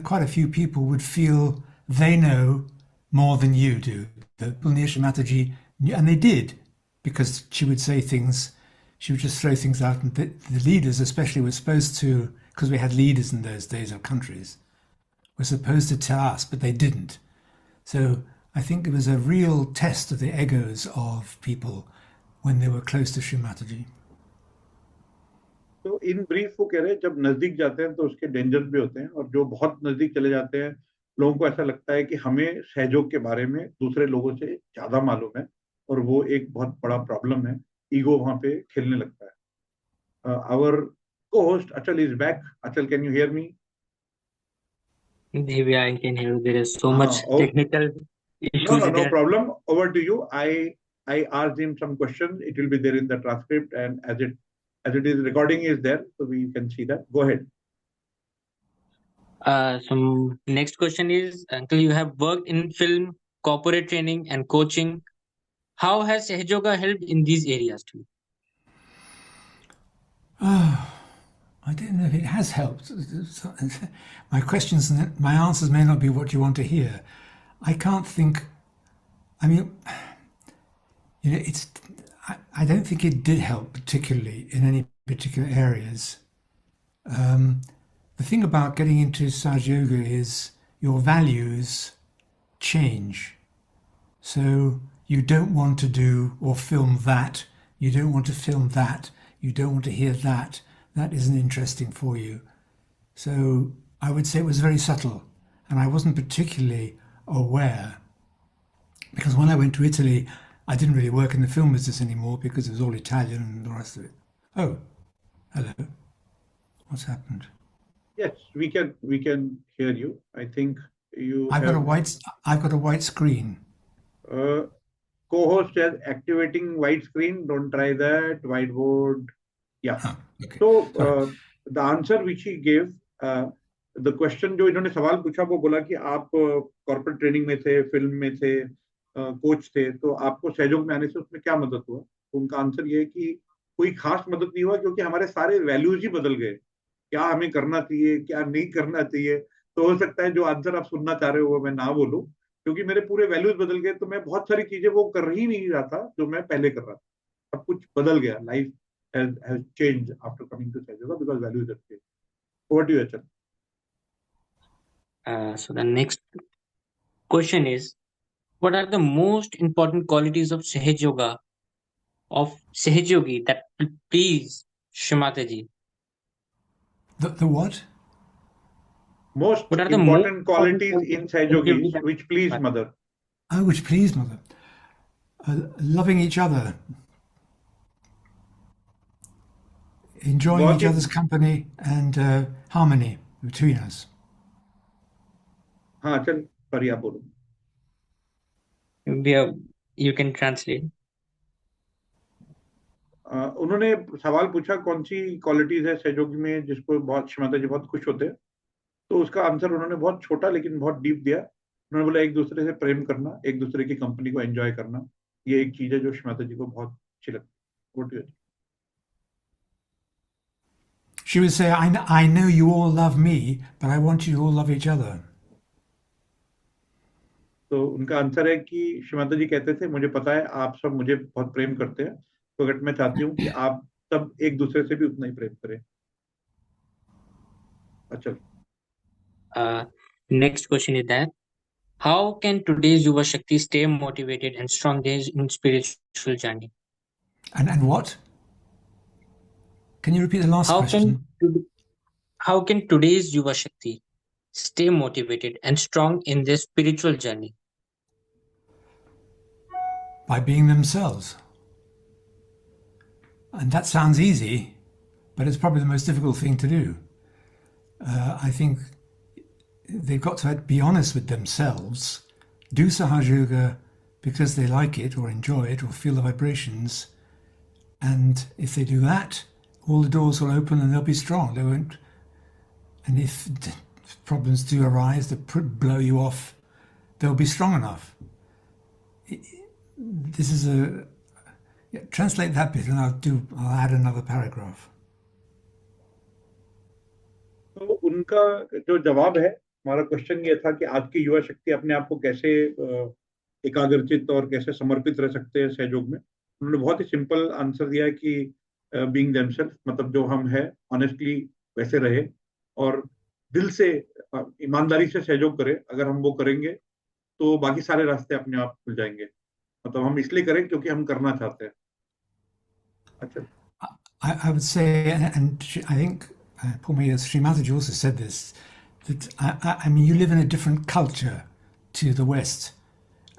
quite a few people would feel they know more than you do. That Shri Mataji, and they did, because she would say things, she would just throw things out, and the leaders especially were supposed to, because we had leaders in those days of countries, were supposed to tell us, but they didn't. So I think it was a real test of the egos of people when they were close to Shri Mataji. तो in brief वो कह रहे हैं जब नजदीक जाते हैं तो उसके डेंजर्स भी होते हैं, और जो बहुत नजदीक चले जाते हैं लोगों को ऐसा लगता है कि हमें सहयोग के बारे में दूसरे लोगों से ज्यादा मालूम है, और वो एक बहुत बड़ा प्रॉब्लम है। ईगो वहां पे खेलने लगता है। आवर को होस्ट अचल इज बैक। अचल, can you hear me? Divya, I can hear there is so हाँ, much technical no, issues no, no there. problem. Over to you. I asked him some questions. It will be there in the transcript, and as it is recording is there, so we can see that. Go ahead. Some next question is, Uncle, you have worked in film, corporate training, and coaching. How has Sehjoga helped in these areas too? I don't know if it has helped. My questions, my answers may not be what you want to hear. I can't think. I mean, it's. I don't think it did help particularly in any particular areas. The thing about getting into Saj Yoga is your values change. So you don't want to do or film that. You don't want to film that. You don't want to hear that. That isn't interesting for you. So I would say it was very subtle, and I wasn't particularly aware, because when I went to Italy, I didn't really work in the film business anymore because it was all Italian and the rest of it. Oh, hello. What's happened? Yes, we can hear you. I think you I've have got a white screen. co-host as activating white screen. Don't try that. Whiteboard. Yeah. Okay. So Sorry. the answer which he gave, the question जो इन्होंने सवाल पूछा वो बोला कि आप corporate training में थे, फिल्म में थे, कोच थे, तो आपको सहयोग में आने से उसमें क्या मदद हुआ? तो उनका आंसर ये है कि कोई खास मदद नहीं हुआ, क्योंकि हमारे सारे वैल्यूज ही बदल गए। क्या हमें करना चाहिए, क्या नहीं करना चाहिए, तो हो सकता है जो आंसर आप सुनना चाह रहे हो वो मैं ना बोलूं, क्योंकि मेरे पूरे वैल्यूज बदल गए, तो मैं बहुत सारी चीजें वो कर ही नहीं रहा था जो मैं पहले कर रहा था। सब कुछ बदल गया। Life has changed after coming to Sajoga because values have changed. Over to you, Achal. So the next question is, what are the most important qualities of Sehjogi that please Shimataji? The what? Most What are the most important qualities in Sehjogis which please mother? Oh, which please mother. Loving each other. Enjoying each other's company and harmony between us. हाँ चल परिया बोलो। You can translate. उन्होंने सवाल पूछा कौन सी qualities है सहयोगी में जिसको बहुत श्रीमाता जी बहुत खुश होते हैं, तो उसका आंसर उन्होंने बहुत छोटा लेकिन बहुत डीप दिया। उन्होंने बोला एक दूसरे से प्रेम करना, एक दूसरे की कंपनी को एंजॉय करना, ये एक चीज है जो श्रीमाता जी को बहुत अच्छी लगती है। She would say, I know you all love me, but I want you to all love each other. तो उनका आंसर है कि श्रीमाता जी कहते थे, मुझे पता है आप सब मुझे बहुत प्रेम करते हैं, तो अगर मैं चाहती हूँ कि आप सब एक दूसरे से भी उतना ही प्रेम करें। अच्छा। Next question is that, how can today's Yuvashakti stay motivated and strong days in spiritual journey? And what? Can you repeat the last question? How can today's Yuvashakti stay motivated and strong in their spiritual journey? By being themselves. And that sounds easy, but it's probably the most difficult thing to do. I think they've got to be honest with themselves, do Sahaj Yoga because they like it or enjoy it or feel the vibrations. And if they do that, all the doors will open and they'll be strong. They won't. And if problems do arise that blow you off, they'll be strong enough. This is translate that bit and I'll add another paragraph. तो उनका जो जवाब है, हमारा question ये था कि आज की युवा शक्ति अपने आप को कैसे एकाग्रचित और कैसे समर्पित रह सकते हैं सहयोग में। उन्होंने बहुत ही सिंपल आंसर दिया है कि बीइंग देमसेल्फ, मतलब जो हम है ऑनेस्टली वैसे रहे और दिल से ईमानदारी से सहयोग करें। अगर हम वो करेंगे तो बाकी सारे रास्ते अपने आप खुल जाएंगे। मतलब हम इसलिए करें क्योंकि हम करना चाहते हैं। अच्छा, I would say, and I think Paul Sri Mataji also said this, that I mean, you live in a different culture to the West,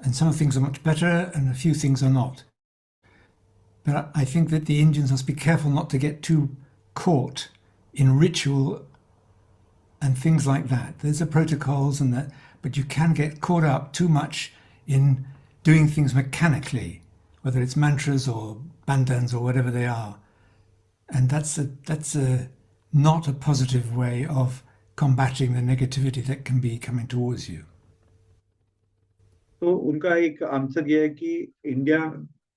and some things are much better and a few things are not. But I think that the Indians must be careful not to get too caught in ritual and things like that. There's the protocols and that, but you can get caught up too much in doing things mechanically, whether it's mantras or bandhans or whatever they are. And that's not a positive way of combating the negativity that can be coming towards you. तो उनका एक answer ये है कि India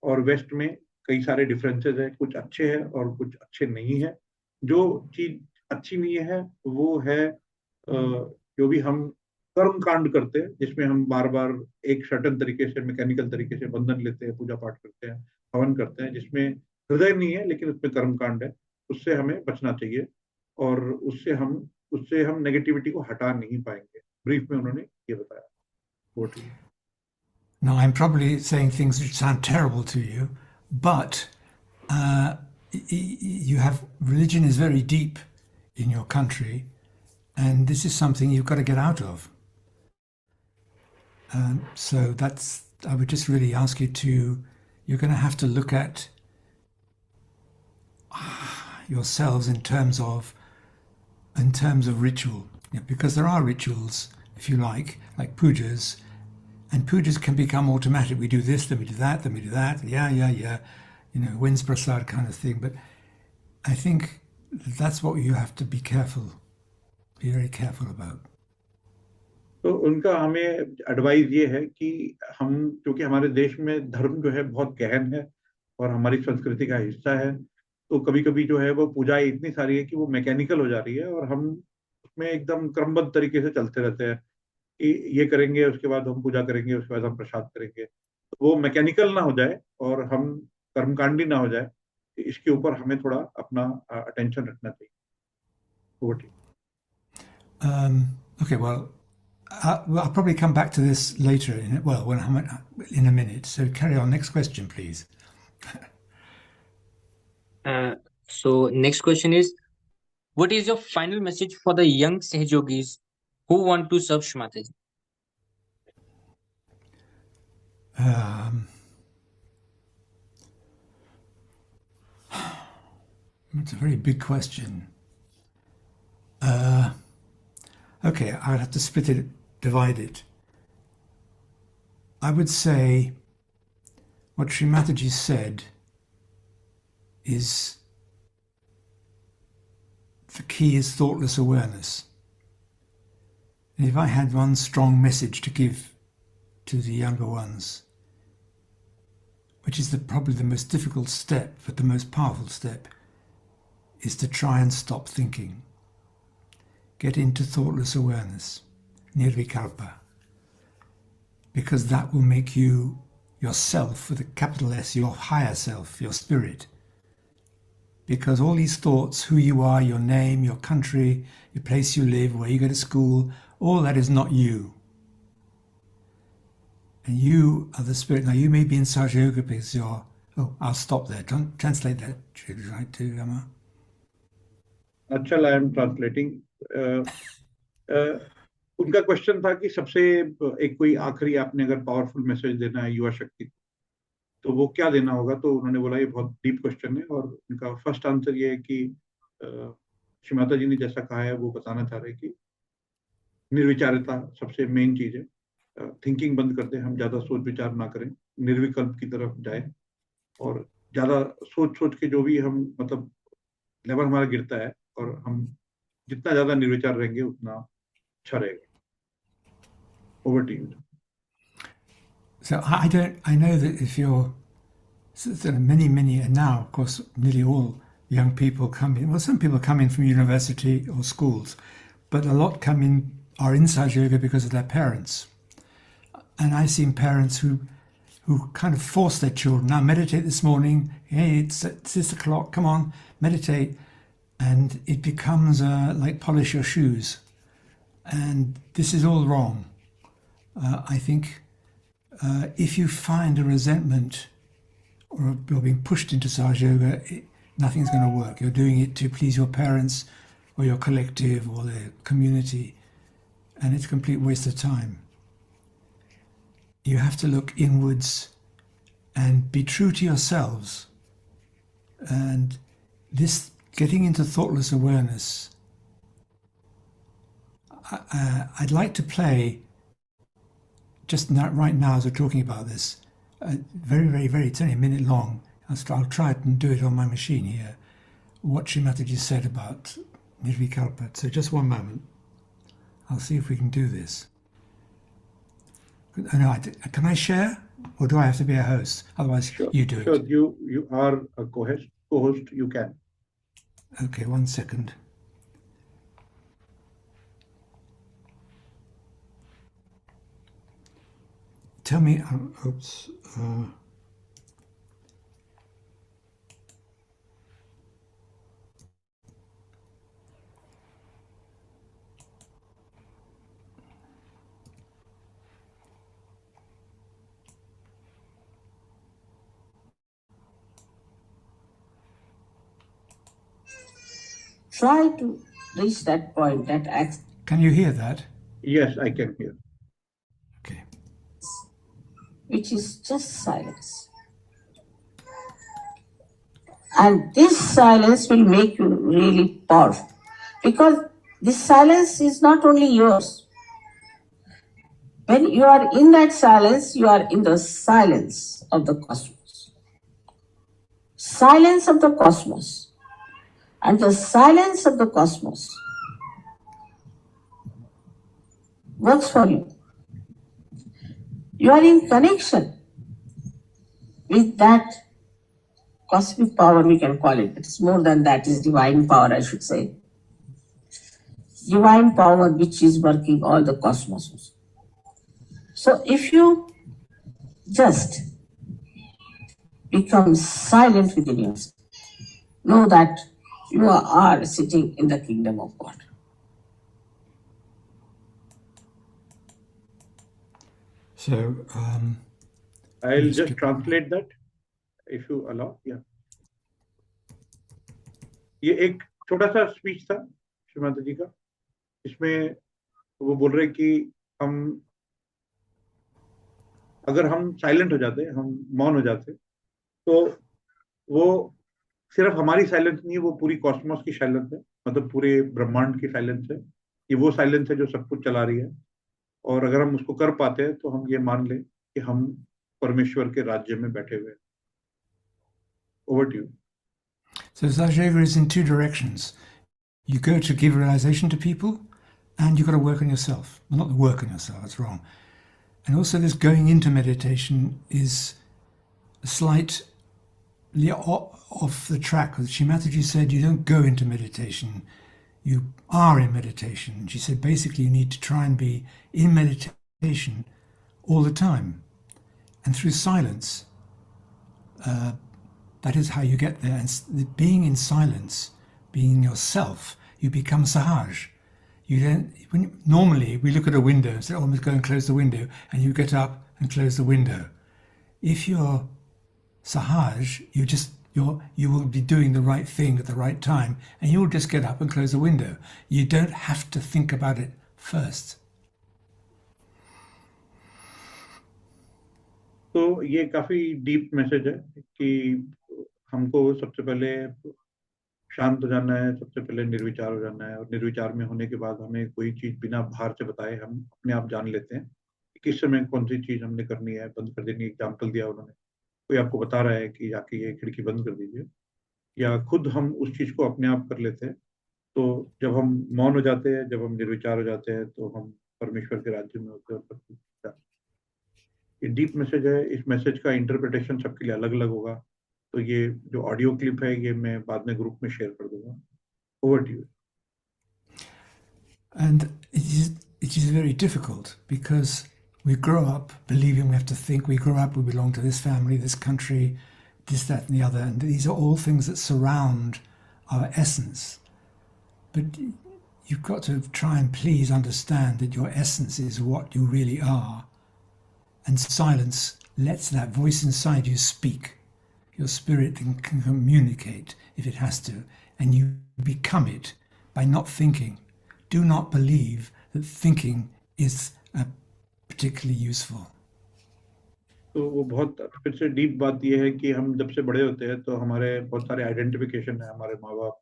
और waste में कई सारे डिफरेंसेस है, कुछ अच्छे हैं और कुछ अच्छे नहीं है. जो चीज अच्छी नहीं है वो है जो भी हम कर्म कांड करते हैं, जिसमें हम बार बार एक सर्टेन तरीके से मैकेनिकल तरीके से बंधन लेते हैं, पूजा पाठ करते हैं, हवन करते हैं, जिसमें हृदय नहीं है लेकिन उसमें कर्म कांड है. उससे हमें बचना चाहिए और उससे हम नेगेटिविटी को हटा नहीं पाएंगे. ब्रीफ में उन्होंने ये बताया. Now, I'm probably saying things which sound terrible to you, but you have religion is very deep in your country, and this is something you've got to get out of. So I would just really ask you you're going to have to look at yourselves in terms of ritual, because there are rituals, if you like pujas. And pujas can become automatic. We do this, then we do that, then we do that. Yeah. Wins prasad kind of thing. But I think that's what you have to be very careful about. तो उनका हमें advice ये है कि हम, क्योंकि हमारे देश में धर्म जो है बहुत गहन है और हमारी संस्कृति का हिस्सा है, तो कभी कभी जो है वो पूजाएं इतनी सारी है कि वो मैकेनिकल हो जा रही है और हम उसमें एकदम क्रमबद्ध तरीके से चलते रहते हैं. ये करेंगे, उसके बाद हम पूजा करेंगे, उसके बाद हम प्रसाद करेंगे. तो वो मैकेनिकल ना हो जाए और हम कर्मकांडी ना हो जाए, इसके ऊपर हमें थोड़ा अपना अटेंशन रखना चाहिए. Over to you. Okay, well, I'll probably come back to this later. In a minute. So carry on. Next question, please. So next question is, what is your final message for the young Sahajogis who want to serve Shri Mataji? It's a very big question. Okay, I would have to divide it. I would say what Shri Mataji said is the key is thoughtless awareness. And if I had one strong message to give to the younger ones, which is probably the most difficult step, but the most powerful step, is to try and stop thinking. Get into thoughtless awareness, nirvikalpa, because that will make you yourself, with a capital S, your higher self, your spirit. Because all these thoughts, who you are, your name, your country, your place you live, where you go to school, all that is not you. And you are the spirit. Now you may be in Sahaja Yoga because you're, I'll stop there. Don't translate that, right, to Rama? Achal, I am translating. उनका question था कि सबसे एक कोई आखिरी आपने अगर powerful message देना है युवा शक्ति को, तो वो क्या देना होगा. तो उन्होंने बोला ये बहुत डीप क्वेश्चन है और उनका फर्स्ट आंसर ये है कि श्री माता जी ने जैसा कहा है वो बताना चाह रहे कि निर्विचारिता सबसे मेन चीज है. थिंकिंग बंद कर दें, हम ज्यादा सोच विचार ना करें, निर्विकल्प की तरफ जाए और ज्यादा सोच के जो भी हम मतलब लेवल हमारा गिरता है और हम जितना ज्यादा निर्विचार रहेंगे उतना अच्छा रहेगा. Over to you. So I know that if you're, so there are many, and now of course nearly all young people come in, well some people come in from university or schools, but a lot are in Sahaja Yoga because of their parents. And I've seen parents who kind of force their children, now meditate this morning, hey, it's 6 o'clock, come on, meditate. And it becomes like polish your shoes. And this is all wrong. I think if you find a resentment or you're being pushed into Sahaja Yoga, nothing's going to work. You're doing it to please your parents or your collective or the community, and it's a complete waste of time. You have to look inwards and be true to yourselves. And this getting into thoughtless awareness, I'd like to play just right now as we're talking about this, it's only a minute long. I'll try it and do it on my machine here. What Srimataji said about Nirvikalpa. So just one moment. I'll see if we can do this. No, can I share, or do I have to be a host? Otherwise, Sure, you do it. sure. You are a co-host. You can. Okay, 1 second. Tell me. Oops. Try to reach that point, that access, Can you hear that? Yes, I can hear. Okay. which is just silence. And this silence will make you really powerful. Because this silence is not only yours. When you are in that silence, you are in the silence of the cosmos. Silence of the cosmos. And the silence of the cosmos works for you. You are in connection with that cosmic power, we can call it. It's more than that, it's divine power, I should say. Divine power which is working all the cosmos. So if you just become silent within yourself, know that you are sitting in the kingdom of God. So, I'll just translate that, if you allow. Yeah. ये एक छोटा सा speech था श्रीमाता जी का, इसमें वो बोल रहे कि अगर हम साइलेंट हो जाते, हम मौन हो जाते, तो वो सिर्फ हमारी साइलेंस नहीं है, वो पूरी कॉस्मोस की साइलेंस है, मतलब पूरे ब्रह्मांड की साइलेंस है. ये वो साइलेंस है जो सब कुछ चला रही है. और अगर हम उसको कर पाते हैं तो हम ये मान लें कि हम परमेश्वर के राज्य में बैठे हुए हैं. Over to you. So Sajeva is in two directions. You go to give realization to people, and you've got to work on yourself. Well, not work on yourself, that's wrong. And also this going into meditation is slightly off the track. Shrimataji said you don't go into meditation, you are in meditation. She said basically you need to try and be in meditation all the time. And through silence, that is how you get there. And being in silence, being yourself, you become sahaj. You don't. Normally, we look at a window and say, "Oh, let's go and close the window," and you get up and close the window. If you're sahaj, you will be doing the right thing at the right time, and you will just get up and close the window. You don't have to think about it first. तो ये काफी deep message है कि हमको सबसे पहले शांत हो जाना है, सबसे पहले निर्विचार हो जाना है, और निर्विचार में होने के बाद हमें कोई चीज बिना बाहर से बताए हम अपने आप जान लेते हैं कि किस समय कौन सी चीज हमने करनी है, बंद कर देनी. एग्जाम्पल दिया उन्होंने, कोई आपको बता रहा है कि जाके ये खिड़की बंद कर दीजिए, या खुद हम उस चीज को अपने आप कर लेते हैं. तो जब हम मौन हो जाते हैं, जब हम निर्विचार हो जाते हैं, तो हम परमेश्वर के राज्य में होते हैं. ये डीप मैसेज है. इस मैसेज का इंटरप्रिटेशन सबके लिए अलग अलग होगा. तो ये जो ऑडियो क्लिप है ये मैं बाद में ग्रुप में शेयर कर दूंगा. Over to you. And it is very difficult because we grow up believing we have to think. We grow up, we belong to this family, this country, this, that, and the other. And these are all things that surround our essence. But you've got to try and please understand that your essence is what you really are. And silence lets that voice inside you speak. your spirit can communicate if it has to, and you become it by not thinking. Do not believe that thinking is particularly useful. तो वो बहुत फिर से deep बात ये है कि हम जब से बड़े होते हैं तो हमारे बहुत सारे आइडेंटिफिकेशन है, हमारे माँ बाप,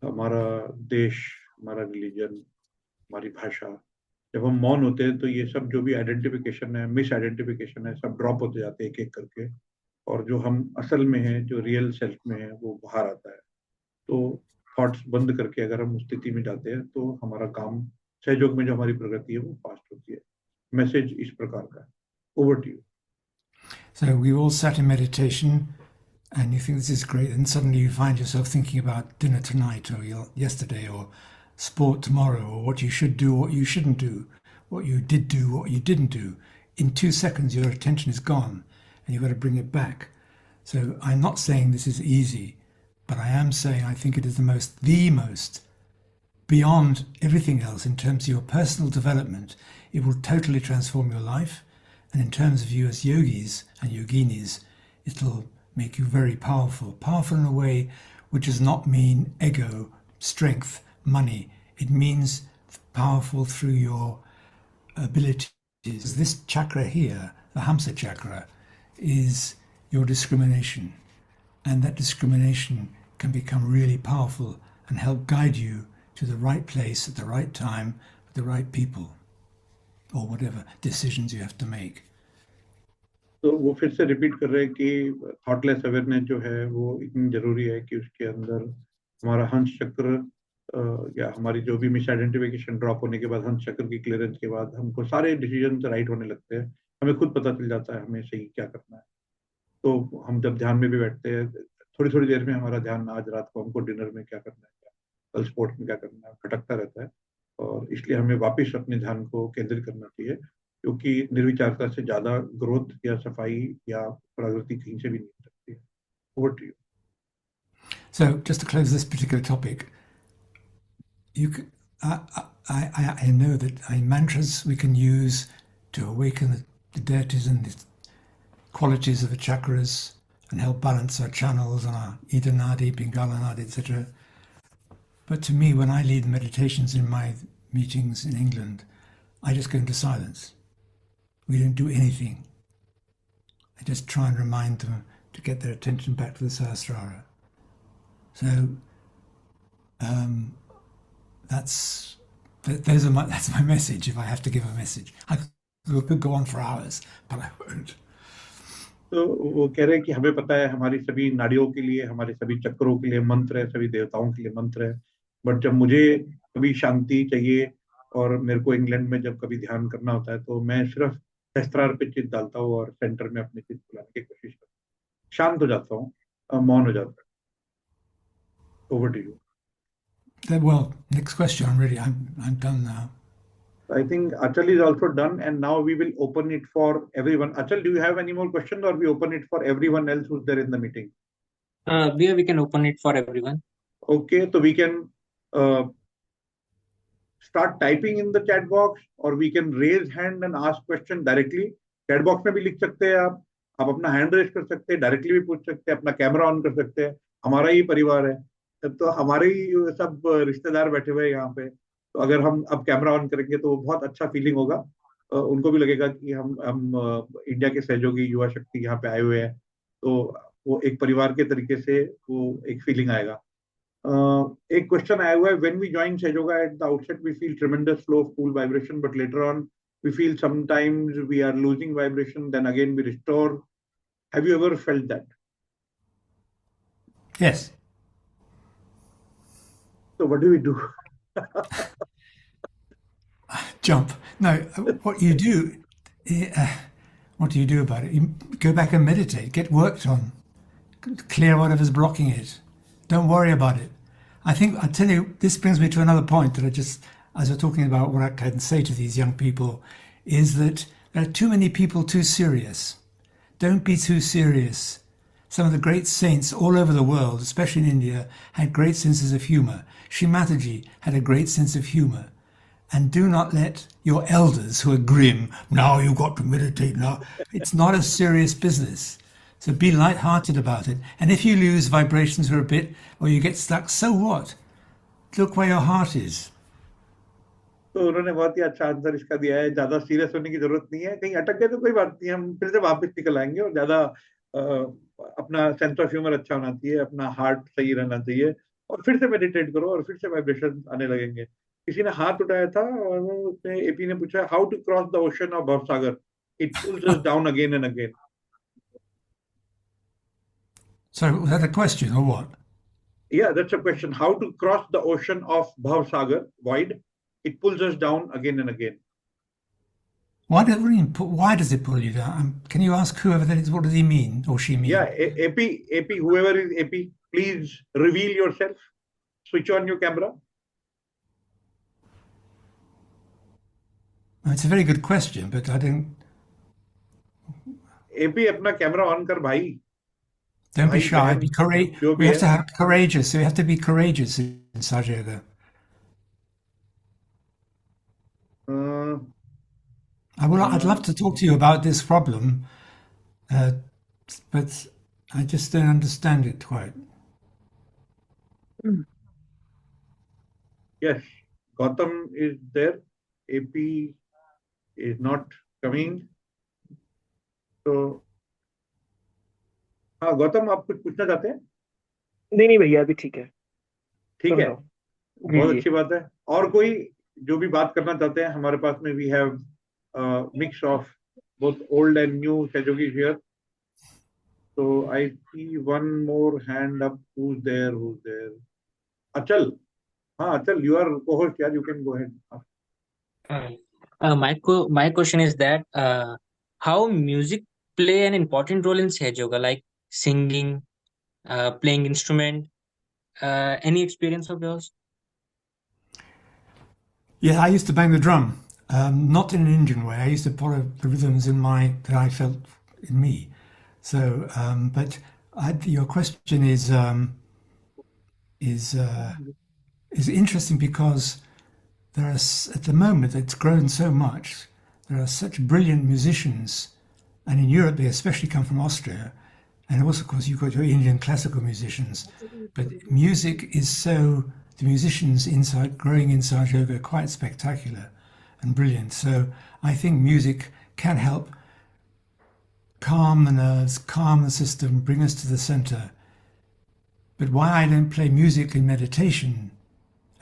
हमारा देश, हमारा रिलीजन, हमारी भाषा. जब हम मौन होते हैं तो ये सब जो भी आइडेंटिफिकेशन है, मिस आइडेंटिफिकेशन है, सब ड्रॉप होते जाते हैं एक एक करके, और जो हम असल में है, जो रियल सेल्फ में है, वो बाहर आता है. तो थॉट्स बंद करके अगर हम उस स्थिति में जाते हैं तो हमारा काम, सहयोग में जो हमारी प्रगति है वो फास्ट होती है. मैसेज इस प्रकार का है. Over to you. So we all sat in meditation and you think this is great, and suddenly you find yourself thinking about dinner tonight or yesterday or sport tomorrow or what you should do, what you shouldn't do, what you did do, what you didn't do. In 2 seconds your attention is gone and you've got to bring it back. So I'm not saying this is easy, but I am saying I think it is the most beyond everything else in terms of your personal development. It will totally transform your life, and in terms of you as yogis and yoginis, it'll make you very powerful in a way which does not mean ego, strength, money. It means powerful through your abilities. This chakra here, the Hamsa chakra, is your discrimination, and that discrimination can become really powerful and help guide you to the right place at the right time with the right people, or whatever decisions you have to make. तो वो फिर से repeat कर रहे हैं कि thoughtless awareness जो है वो इतनी जरूरी है कि उसके अंदर हमारा हंस चक्र या हमारी जो भी मिस आइडेंटिफिकेशन ड्रॉप होने के बाद, हंस चक्र की क्लियरेंस के बाद हमको सारे डिसीजन राइट होने लगते हैं. हमें खुद पता चल जाता है हमें सही क्या करना है. तो हम जब ध्यान में भी बैठते हैं, थोड़ी थोड़ी देर में हमारा ध्यान आज रात को हमको डिनर में क्या करना है, कल स्पोर्ट्स में क्या करना है, भटकता रहता है. और इसलिए हमें वापस अपने ध्यान को केंद्रित करना चाहिए, क्योंकि निर्विचारता से ज्यादा ग्रोथ या सफाई या प्रगति कहीं से भी नहीं हो सकती है. Over to you. So just to close this particular topic, I know that mantras we can use to awaken the deities and the qualities of the chakras and help balance our channels and our Ida Nadi, Pingala Nadi, etc. But to me, when I lead meditations in my meetings in England, I just go into silence. We don't do anything. I just try and remind them to get their attention back to the Sahasrara. So that's my message, if I have to give a message. I could go on for hours, but I won't. तो वो कह रहे हैं कि हमें पता है हमारी सभी नाड़ियों के लिए, हमारे सभी चक्रों के लिए मंत्र है, सभी देवताओं के लिए मंत्र है, बट जब मुझे कभी शांति चाहिए और मेरे को इंग्लैंड में जब कभी ध्यान करना होता है तो मैं सिर्फ सहस्त्रार पे चित्त डालता हूँ और सेंटर में अपने चित्त बुलाने की कोशिश करता हूँ. शांत हो जाता हूँ, मौन हो जाता है. Over to you. Well, next question. I'm done now. I think Achal is also done, and now we will open it for everyone. Achal, do you have any more questions, or we open it for everyone else who's there in the meeting? We can open it for everyone. Okay, so we can start typing in the chat box, or we can raise hand and ask question directly. Chat box में भी लिख सकते हैं आप अपना hand raise कर सकते हैं, डायरेक्टली भी पूछ सकते हैं, अपना कैमरा ऑन कर सकते हैं. हमारा ही परिवार है, तो हमारे ही सब रिश्तेदार बैठे हुए हैं यहाँ पे. तो अगर हम अब कैमरा ऑन करेंगे तो बहुत अच्छा फीलिंग होगा. उनको भी लगेगा कि हम इंडिया के सहयोगी युवा शक्ति यहाँ पे आए हुए हैं, तो वो एक परिवार के तरीके से वो एक फीलिंग आएगा. एक क्वेश्चन आया हुआ है, when we join Sahaja Yoga at the outset we feel tremendous flow of cool vibration, but later on we feel sometimes we are losing vibration, then again we restore. Have you ever felt that? Yes. So what do we do? Jump. No, what you do, what do you do about it? You go back and meditate, get worked on, clear whatever's blocking it. Don't worry about it. I tell you, this brings me to another point that as we're talking about what I can say to these young people, is that there are too many people too serious. Don't be too serious. Some of the great saints all over the world, especially in India, had great senses of humor. Shri Mataji had a great sense of humor. And do not let your elders who are grim, now you've got to meditate now. It's not a serious business. So be light-hearted about it. And if you lose vibrations for a bit or you get stuck, so what? Look where your heart is. तो उन्होंने बहुत ही अच्छा answer इसका दिया है। ज्यादा serious होने की जरूरत नहीं है, कहीं अटक गए तो कोई बात नहीं, हम फिर से वापस निकल आएंगे। और ज्यादा अपना सेंस ऑफ ह्यूमर अच्छा होना चाहिए, अपना हार्ट सही रहना चाहिए, और फिर से मेडिटेट करो और फिर से वाइब्रेशन आने लगेंगे। किसी ने हाथ उठाया था और उसने एपी ने पूछा, how to cross the ocean of bhavasagar, it pulls us down again and again. So was that a question or what? Yeah, that's a question. How to cross the ocean of Bhavsagar, void? It pulls us down again and again. Why does it pull you down? Can you ask whoever that is, what does he mean or she mean? Yeah, AP, whoever is AP, please reveal yourself. Switch on your camera. It's a very good question, but I don't. AP, अपना camera on कर भाई। Don't be भाई, shy. बहन, Be courageous. जो We भी have to है। have courageous. So we have to be courageous in Saja Yoga. I'd love to talk to you about this problem, but I just don't understand it quite. Yes, Gautam is there. AP is not coming. So, हाँ गौतम, आप कुछ पूछना चाहते हैं? नहीं भैया, अभी ठीक है। ठीक सुन है, रहा हूँ। बहुत जी अच्छी बात है। और कोई जो भी बात करना चाहते हैं? हमारे पास में we have mix of both old and new Sejogis here. So I see one more hand up. Who's there? Who's there? Achal. Achal, you are co-host. Yeah, you can go ahead. My question is that how music play an important role in Sej Yoga, like singing, playing instrument. Any experience of yours? Yeah, I used to bang the drum, not in an Indian way. I used to follow the rhythms that I felt in me. So, but your question is interesting because at the moment it's grown so much. There are such brilliant musicians, and in Europe they especially come from Austria, and also, of course, you've got your Indian classical musicians. But music is the musicians growing inside yoga are quite spectacular and brilliant. So I think music can help calm the nerves, calm the system, bring us to the center. But why I don't play music in meditation,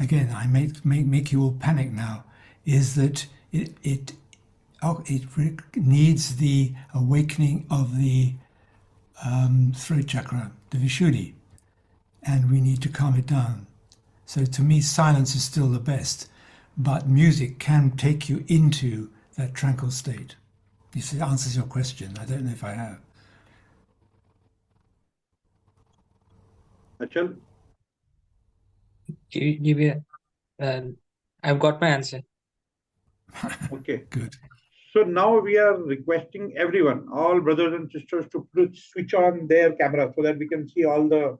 again, I make you all panic now, is that it needs the awakening of the throat chakra, the Vishuddhi, and we need to calm it down. So to me, silence is still the best, but music can take you into that tranquil state. This answers your question. I don't know if I have. Achal? I've got my answer. Okay. Good. So now we are requesting everyone, all brothers and sisters, to switch on their camera so that we can see all the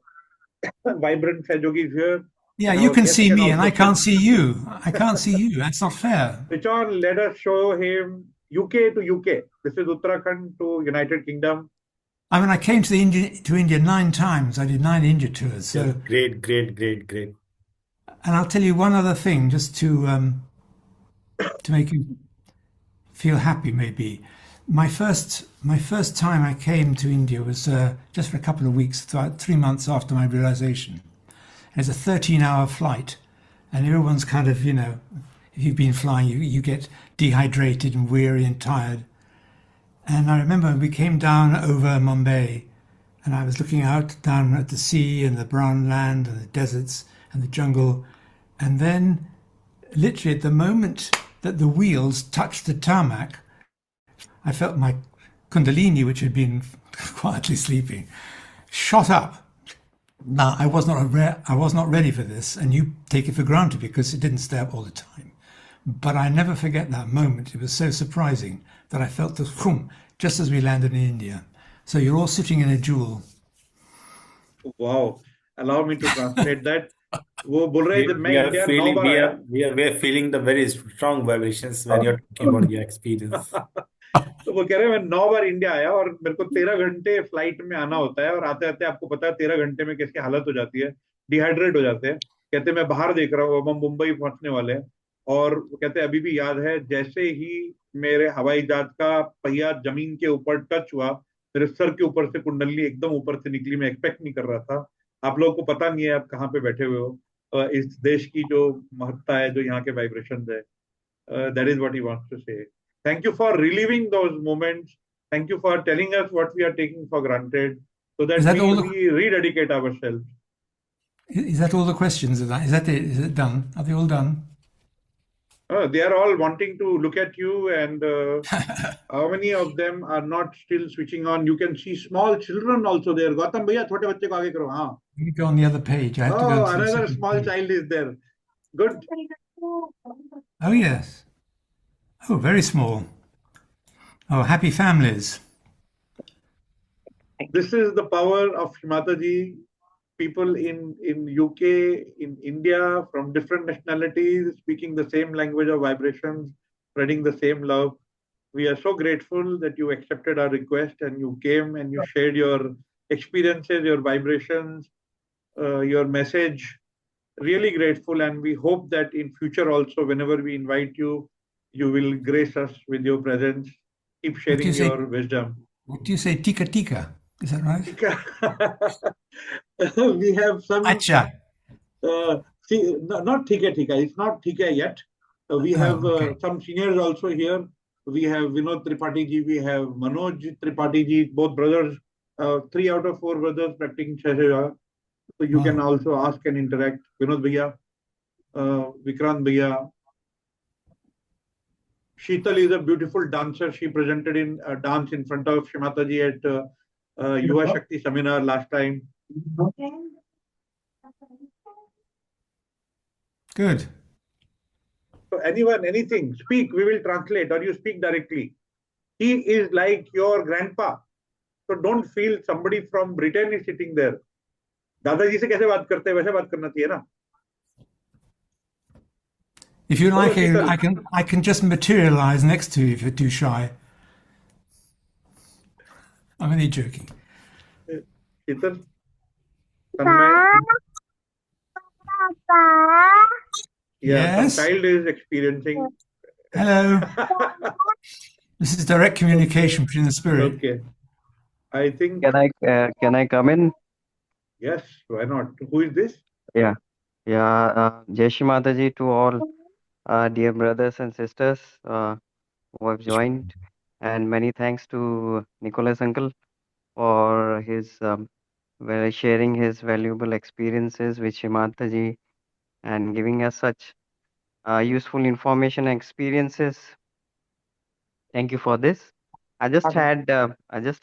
vibrant Sejogis here. Yeah, you can see me and I can't see you. I can't see you. That's not fair. Switch on, let us show him UK to UK. This is Uttarakhand to United Kingdom. I mean, I came to India 9 times. I did 9 India tours. So Great. And I'll tell you one other thing, just to make you feel happy, maybe. My first time I came to India was just for a couple of weeks, about 3 months after my realization. It's a 13-hour flight, and everyone's kind of, if you've been flying, you get dehydrated and weary and tired. And I remember we came down over Mumbai, and I was looking out down at the sea and the brown land and the deserts and the jungle. And then, literally at the moment that the wheels touched the tarmac, I felt my kundalini, which had been quietly sleeping, shot up. Now, I was not ready for this, and you take it for granted because it didn't stay up all the time. But I never forget that moment. It was so surprising that I felt the boom just as we landed in India. So you're all sitting in a jewel. Wow. Allow me to translate that. वो बोल रहे हैं जब मैं We are India 9 feeling बार आया। we are feeling the very strong vibrations when you're talking about your experience. तो वो कह रहे हैं मैं 9 बार इंडिया आया और मेरे को 13 घंटे फ्लाइट में आना होता है, और आते आते आपको पता है 13 घंटे में किसकी हालत हो जाती है, डिहाइड्रेट हो जाते हैं। कहते हैं मैं बाहर देख रहा हूँ, अब हम मुंबई पहुंचने वाले हैं, और वो कहते हैं अभी भी याद है जैसे ही मेरे हवाई जहाज का पहिया जमीन के ऊपर टच हुआ, मेरे सर के ऊपर से कुंडली एकदम ऊपर से निकली। मैं एक्सपेक्ट नहीं कर रहा था। आप लोगों को पता नहीं है आप कहाँ पे बैठे हुए हो, इस देश की जो महत्ता है, जो यहाँ के वाइब्रेशन है। That is what he wants to say. Thank you for reliving those moments. Thank you for telling us what we are taking for granted, so Is that that all we rededicate ourselves. is that all the questions? Is that it? Is it done? Are they all done? They are all wanting to look at you, and how many of them are not still switching on? You can see small children also there. Gautam bhaiya, छोटे बच्चे को आगे करो. हाँ. Let me go on the other page. I have to go Oh, to the another second small page. child is there. Good. Oh, yes. Oh, very small. Oh, happy families. This is the power of Himataji. People in UK, in India, from different nationalities, speaking the same language of vibrations, spreading the same love. We are so grateful that you accepted our request and you came and you shared your experiences, your vibrations, your message. Really grateful, and we hope that in future also, whenever we invite you, you will grace us with your presence. Keep What do you sharing say? your wisdom. What do you say? Tika tika. Is that right? We have some. Acha. Not Thika Thika. It's not Thika yet. We have okay. some seniors also here. We have Vinod Tripathi ji. We have Manoj Tripathi ji. Both brothers. 3 out of 4 brothers practicing Shahaya. So you can also ask and interact. Vinod Bhaiya, Vikrant Bhaiya. Sheetal is a beautiful dancer. She presented in dance in front of Shimataji at Yuvashakti seminar last time. Good. So anyone, anything, speak, we will translate, or you speak directly. He is like your grandpa. So don't feel somebody from Britain is sitting there. दादाजी से कैसे बात करते हैं वैसे बात करना चाहिए ना. If you like, I can just materialize next to you if you're too shy. I'm only joking. Sheetal? Yeah, some child is experiencing. Hello. This is direct communication between the spirit. Okay. I think. Can I come in? Yes, why not? Who is this? Yeah. Jai Shri Mataji to all dear brothers and sisters who have joined, and many thanks to Nicholas uncle for his sharing his valuable experiences with Shri Mataji and giving us such useful information and experiences. Thank you for this. I just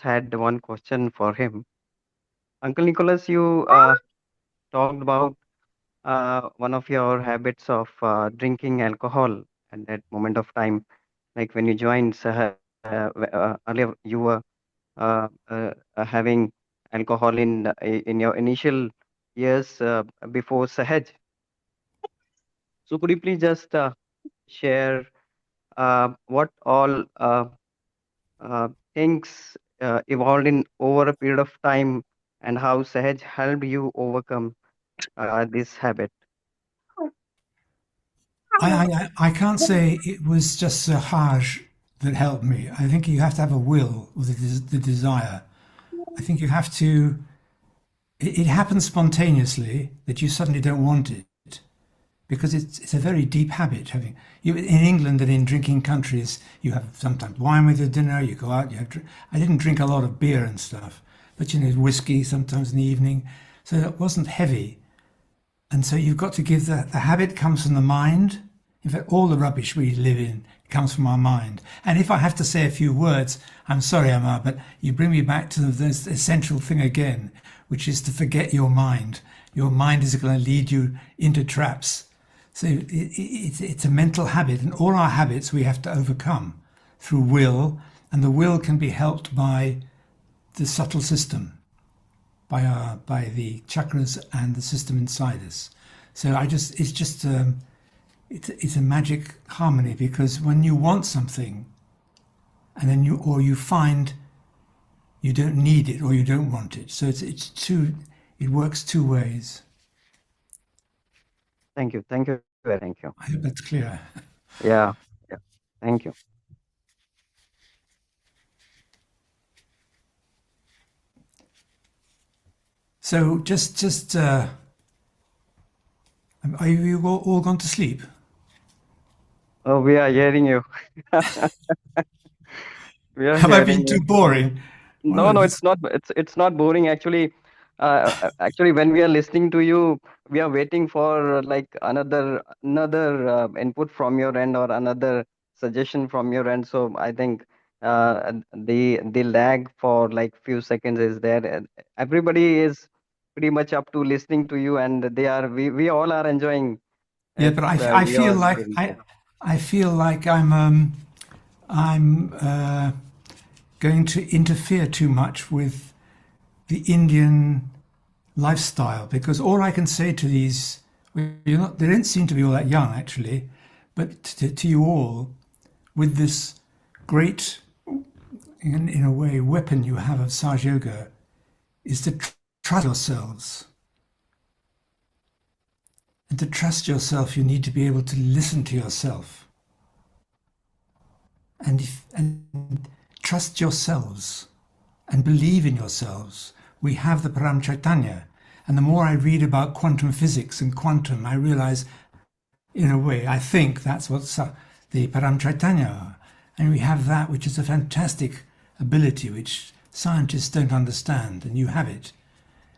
had one question for him. Uncle Nicholas, you talked about one of your habits of drinking alcohol at that moment of time, like when you joined earlier, you were having alcohol in your initial years before Sahaj. So could you please just share what all things evolved in over a period of time, and how Sahaj helped you overcome this habit? I can't say it was just Sahaj that helped me. I think you have to have a will or the desire. I think you have to. It happens spontaneously that you suddenly don't want it, because it's a very deep habit. In England and in drinking countries, you have sometimes wine with your dinner. You go out. I didn't drink a lot of beer and stuff, but whiskey sometimes in the evening, so it wasn't heavy. And so you've got to give the habit comes from the mind. In fact, all the rubbish we live in comes from our mind. And if I have to say a few words, I'm sorry, Amar, but you bring me back to this essential thing again, which is to forget your mind. Your mind is going to lead you into traps. So it's a mental habit, and all our habits we have to overcome through will, and the will can be helped by the subtle system, by the chakras and the system inside us. So it's a magic harmony, because when you want something, and then you find you don't need it or you don't want it. So it works two ways. Thank you. Thank you. Thank you. I hope that's clear. Yeah. Yeah. Thank you. So are you all gone to sleep? Oh, we are hearing you. We are Have I hearing been you. too boring? No, Well, no, it's not. It's not boring actually. Actually, when we are listening to you, we are waiting for like another input from your end or another suggestion from your end. So I think the lag for like few seconds is there. Everybody is pretty much up to listening to you, and we all are enjoying yeah, it. but I We feel all like hearing. I feel like I'm going to interfere too much with the Indian lifestyle, because all I can say to these, well, they don't seem to be all that young actually, but to you all, with this great, in a way, weapon you have of Saj Yoga, is to trust yourselves. And to trust yourself, you need to be able to listen to yourself. And trust yourselves and believe in yourselves. We have the Param Chaitanya. And the more I read about quantum physics and quantum, I realize, in a way, I think that's what the Param Chaitanya are. And we have that, which is a fantastic ability, which scientists don't understand, and you have it.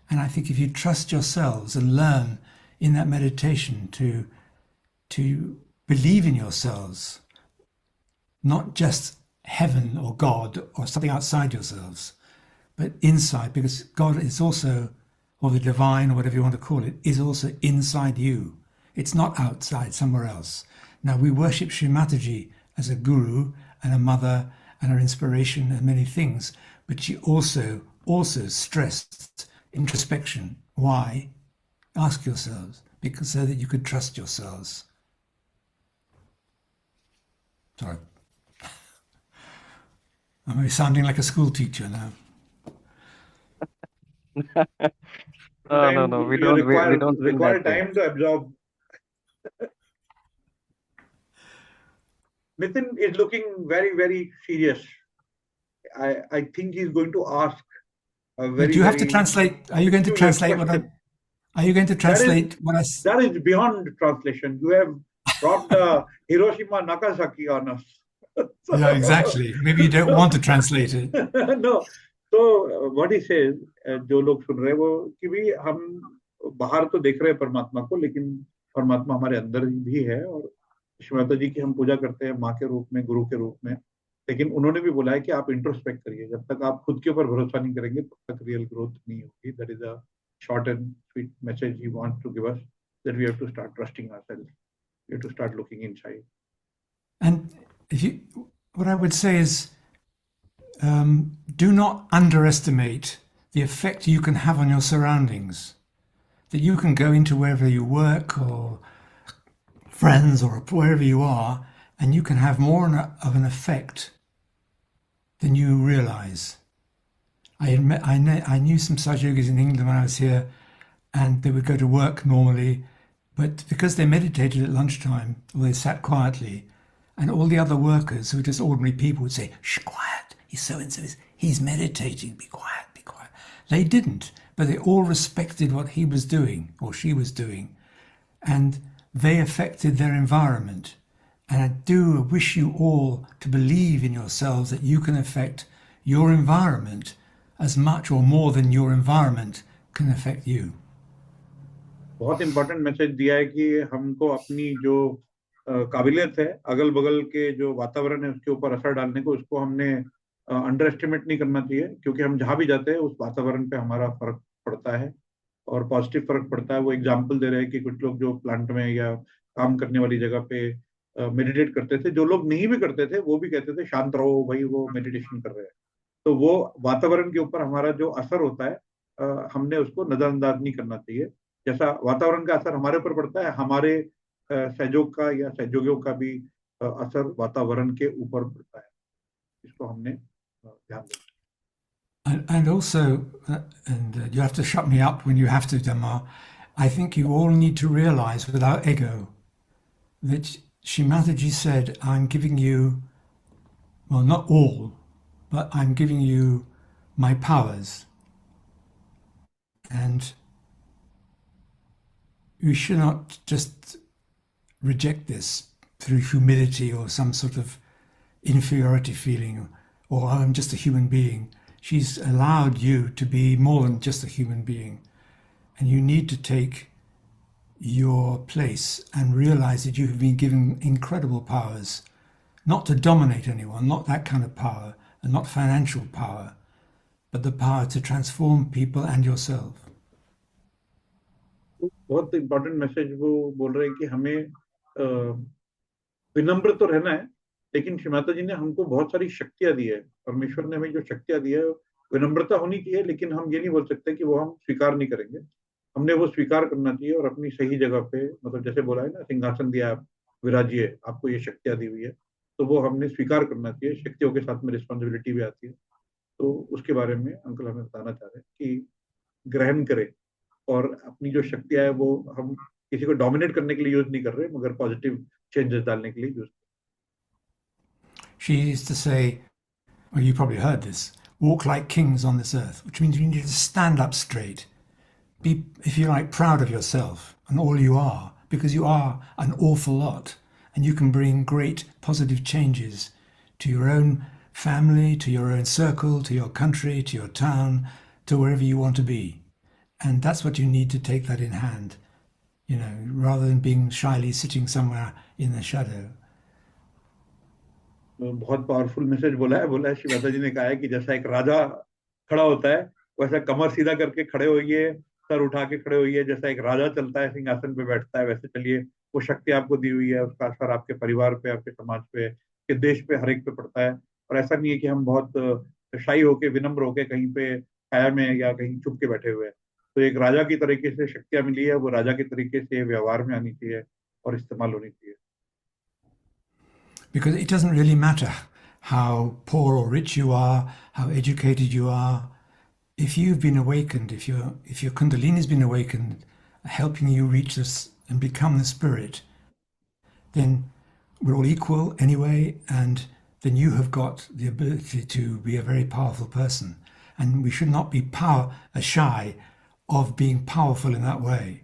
And I think if you trust yourselves and learn in that meditation to believe in yourselves, not just heaven or God or something outside yourselves, but inside, because God is also, or the divine, or whatever you want to call it, is also inside you. It's not outside, somewhere else. Now, we worship Sri Mataji as a guru and a mother and her inspiration and many things, but she also stressed introspection. Why? Ask yourselves, because so that you could trust yourselves. Sorry. Am I sounding like a school teacher now? No, Sometimes no, we you don't. We don't feel require that way. time to absorb. Nitin is looking very, very serious. I think he's going to ask a Do very, you have to very translate? Are you going to curious translate what I? question. Are you going to That is translate what I? that is beyond translation. You have brought the Hiroshima Nagasaki on us. Yeah, exactly. Maybe you don't want to translate it. No. So what he says, जो लोग सुन रहे हैं वो कि भी हम बाहर तो देख रहे हैं परमात्मा को, लेकिन परमात्मा हमारे अंदर भी है, और माता जी की हम पूजा करते हैं माँ के रूप में, गुरु के रूप में, लेकिन उन्होंने भी बोला है कि आप इंट्रोस्पेक्ट करिए. जब तक आप खुद के ऊपर भरोसा नहीं करेंगे तब तक रियल ग्रोथ नहीं होगी. That is a short and sweet message he wants to give us, that we have to start trusting ourselves. We have to start looking inside. And what I would say is, do not underestimate the effect you can have on your surroundings. That you can go into wherever you work or friends or wherever you are, and you can have more of an effect than you realize. I knew some Saj Yogis in England when I was here, and they would go to work normally, but because they meditated at lunchtime, or they sat quietly, and all the other workers who were just ordinary people would say, "Shh, quiet, he's so-and-so, he's meditating, be quiet, be quiet." They didn't, but they all respected what he was doing, or she was doing, and they affected their environment. And I do wish you all to believe in yourselves that you can affect your environment as much or more than your environment can affect you. बहुत important message दिया है कि हमको अपनी जो काबिलियत है, अगल बगल के जो वातावरण है उसके ऊपर असर डालने को, उसको हमने अंडर एस्टिमेट नहीं करना चाहिए, क्योंकि हम जहां भी जाते हैं उस वातावरण पे हमारा फर्क पड़ता है और पॉजिटिव फर्क पड़ता है. वो एग्जाम्पल दे रहे हैं कि कुछ लोग जो प्लांट में या काम करने वाली जगह पे मेडिटेट करते थे, जो लोग नहीं भी करते थे वो भी कहते थे शांत रहो भाई, वो मेडिटेशन कर रहे हैं. तो वो वातावरण के ऊपर हमारा जो असर होता है, हमने उसको नजरअंदाज नहीं करना चाहिए. जैसा वातावरण का असर हमारे ऊपर पड़ता है, हमारे सहयोग का या सहयोगियों का भी असर वातावरण के ऊपर पड़ता है. इसको हमने ध्यान देना। And also, you have to shut me up when you have to, Dhamma. I think you all need to realize without ego that Shrimataji said, I'm giving you, well, not all, but I'm giving you my powers. And you should not just reject this through humility or some sort of inferiority feeling, or I'm just a human being. She's allowed you to be more than just a human being. And you need to take your place and realize that you have been given incredible powers, not to dominate anyone, not that kind of power, and not financial power, but the power to transform people and yourself. बहुत important message वो बोल रहे हैं कि हमें विनम्र तो रहना है, लेकिन श्रीमाता जी ने हमको बहुत सारी शक्तियां दी है। परमेश्वर ने हमें जो शक्तियां दी है, विनम्रता होनी चाहिए, लेकिन हम ये नहीं बोल सकते कि वो हम स्वीकार नहीं करेंगे। हमने वो स्वीकार करना चाहिए और अपनी सही जगह पे, मतलब जैसे बोला है ना, सिंहासन दिया आप विराजिए, आपको ये शक्तियां दी हुई है, तो वो हमने स्वीकार करना चाहिए। शक्तियों के साथ में रिस्पॉन्सिबिलिटी भी आती है, तो उसके बारे में अंकल हमें बताना चाह रहे हैं कि ग्रहण करें और अपनी जो शक्तियां है वो हम किसी को डोमिनेट करने के लिए यूज नहीं कर रहे, मगर पॉजिटिव चेंजेस डालने के लिए use. She used to say, well, you probably heard this, walk like kings on this earth, which means you need to stand up straight. Be, if you like, proud of yourself and all you are, because you are an awful lot, and you can bring great positive changes to your own family, to your own circle, to your country, to your town, to wherever you want to be. And that's what you need to take that in hand, you know, rather than being shyly sitting somewhere in the shadow. बहुत powerful message बोला है श्री माता जी ने कहा है कि जैसा एक राजा खड़ा होता है, वैसा कमर सीधा करके खड़े होइए, सर उठा के खड़े होइए, जैसा एक राजा चलता है, सिंहासन पे बैठता है, वैसे चलिए। वो शक्ति आपको दी हुई है, उसका असर आपके परिवार पे, आपके समाज पे, के देश पे, हर एक पे पड़ता है। और ऐसा नहीं है कि हम बहुत शाई होके, विनम्र होके कहीं पे छाया में या कहीं छुप के बैठे हुए हैं। तो एक राजा की तरीके से शक्तियां मिली है, वो राजा के तरीके से व्यवहार में आनी चाहिए और इस्तेमाल होनी चाहिए। Because it doesn't really matter how poor or rich you are, how educated you are. If you've been awakened, if your Kundalini has been awakened, helping you reach this and become the spirit, then we're all equal anyway, and then you have got the ability to be a very powerful person. And we should not be shy of being powerful in that way,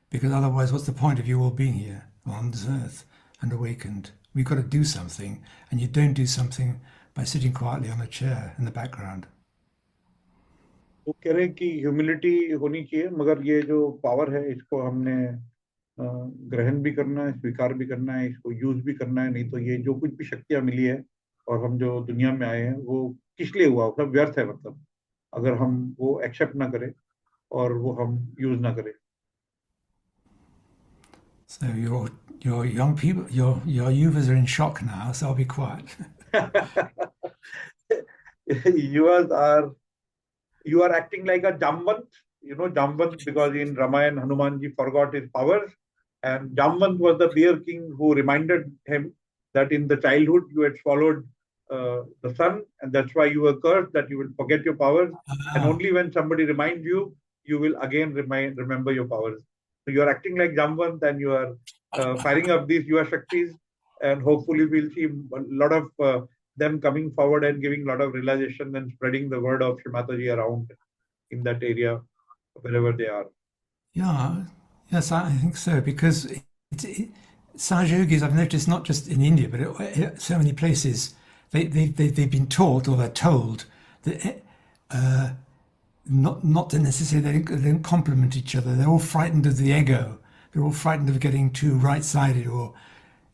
because otherwise what's the point of you all being here on this earth and awakened? We've got to do something, and you don't do something by sitting quietly on a chair in the background. वो कह रहे हैं कि humility होनी चाहिए, मगर ये जो पावर है इसको हमने ग्रहण भी करना है, स्वीकार भी करना है, इसको यूज भी करना है। नहीं तो ये जो कुछ भी शक्तियां मिली है और हम जो दुनिया में आए हैं वो किस लिए हुआ, सब व्यर्थ है। मतलब अगर हम वो एक्सेप्ट ना करें और वो हम यूज ना करें। So your young people, your yuvas are in shock now, so I'll be quiet. You are acting like a Jamvant, you know Jamvant, because in Ramayana Hanumanji forgot his powers, and Jamvant was the bear king who reminded him that in the childhood you had swallowed the sun, and that's why you were cursed, that you will forget your powers, and only when somebody reminds you, you will again remember your powers. So you are acting like Jamvant, and you are firing up these Yuvashaktis, and hopefully we'll see a lot of them coming forward and giving a lot of realization and spreading the word of Shri Mataji around in that area, wherever they are. Yeah, yes, I think so, because Sahaja-yogis, I've noticed, not just in India, but so many places, they've been taught, or they're told, that not to necessarily, they don't complement each other. They're all frightened of the ego. They're all frightened of getting too right-sided or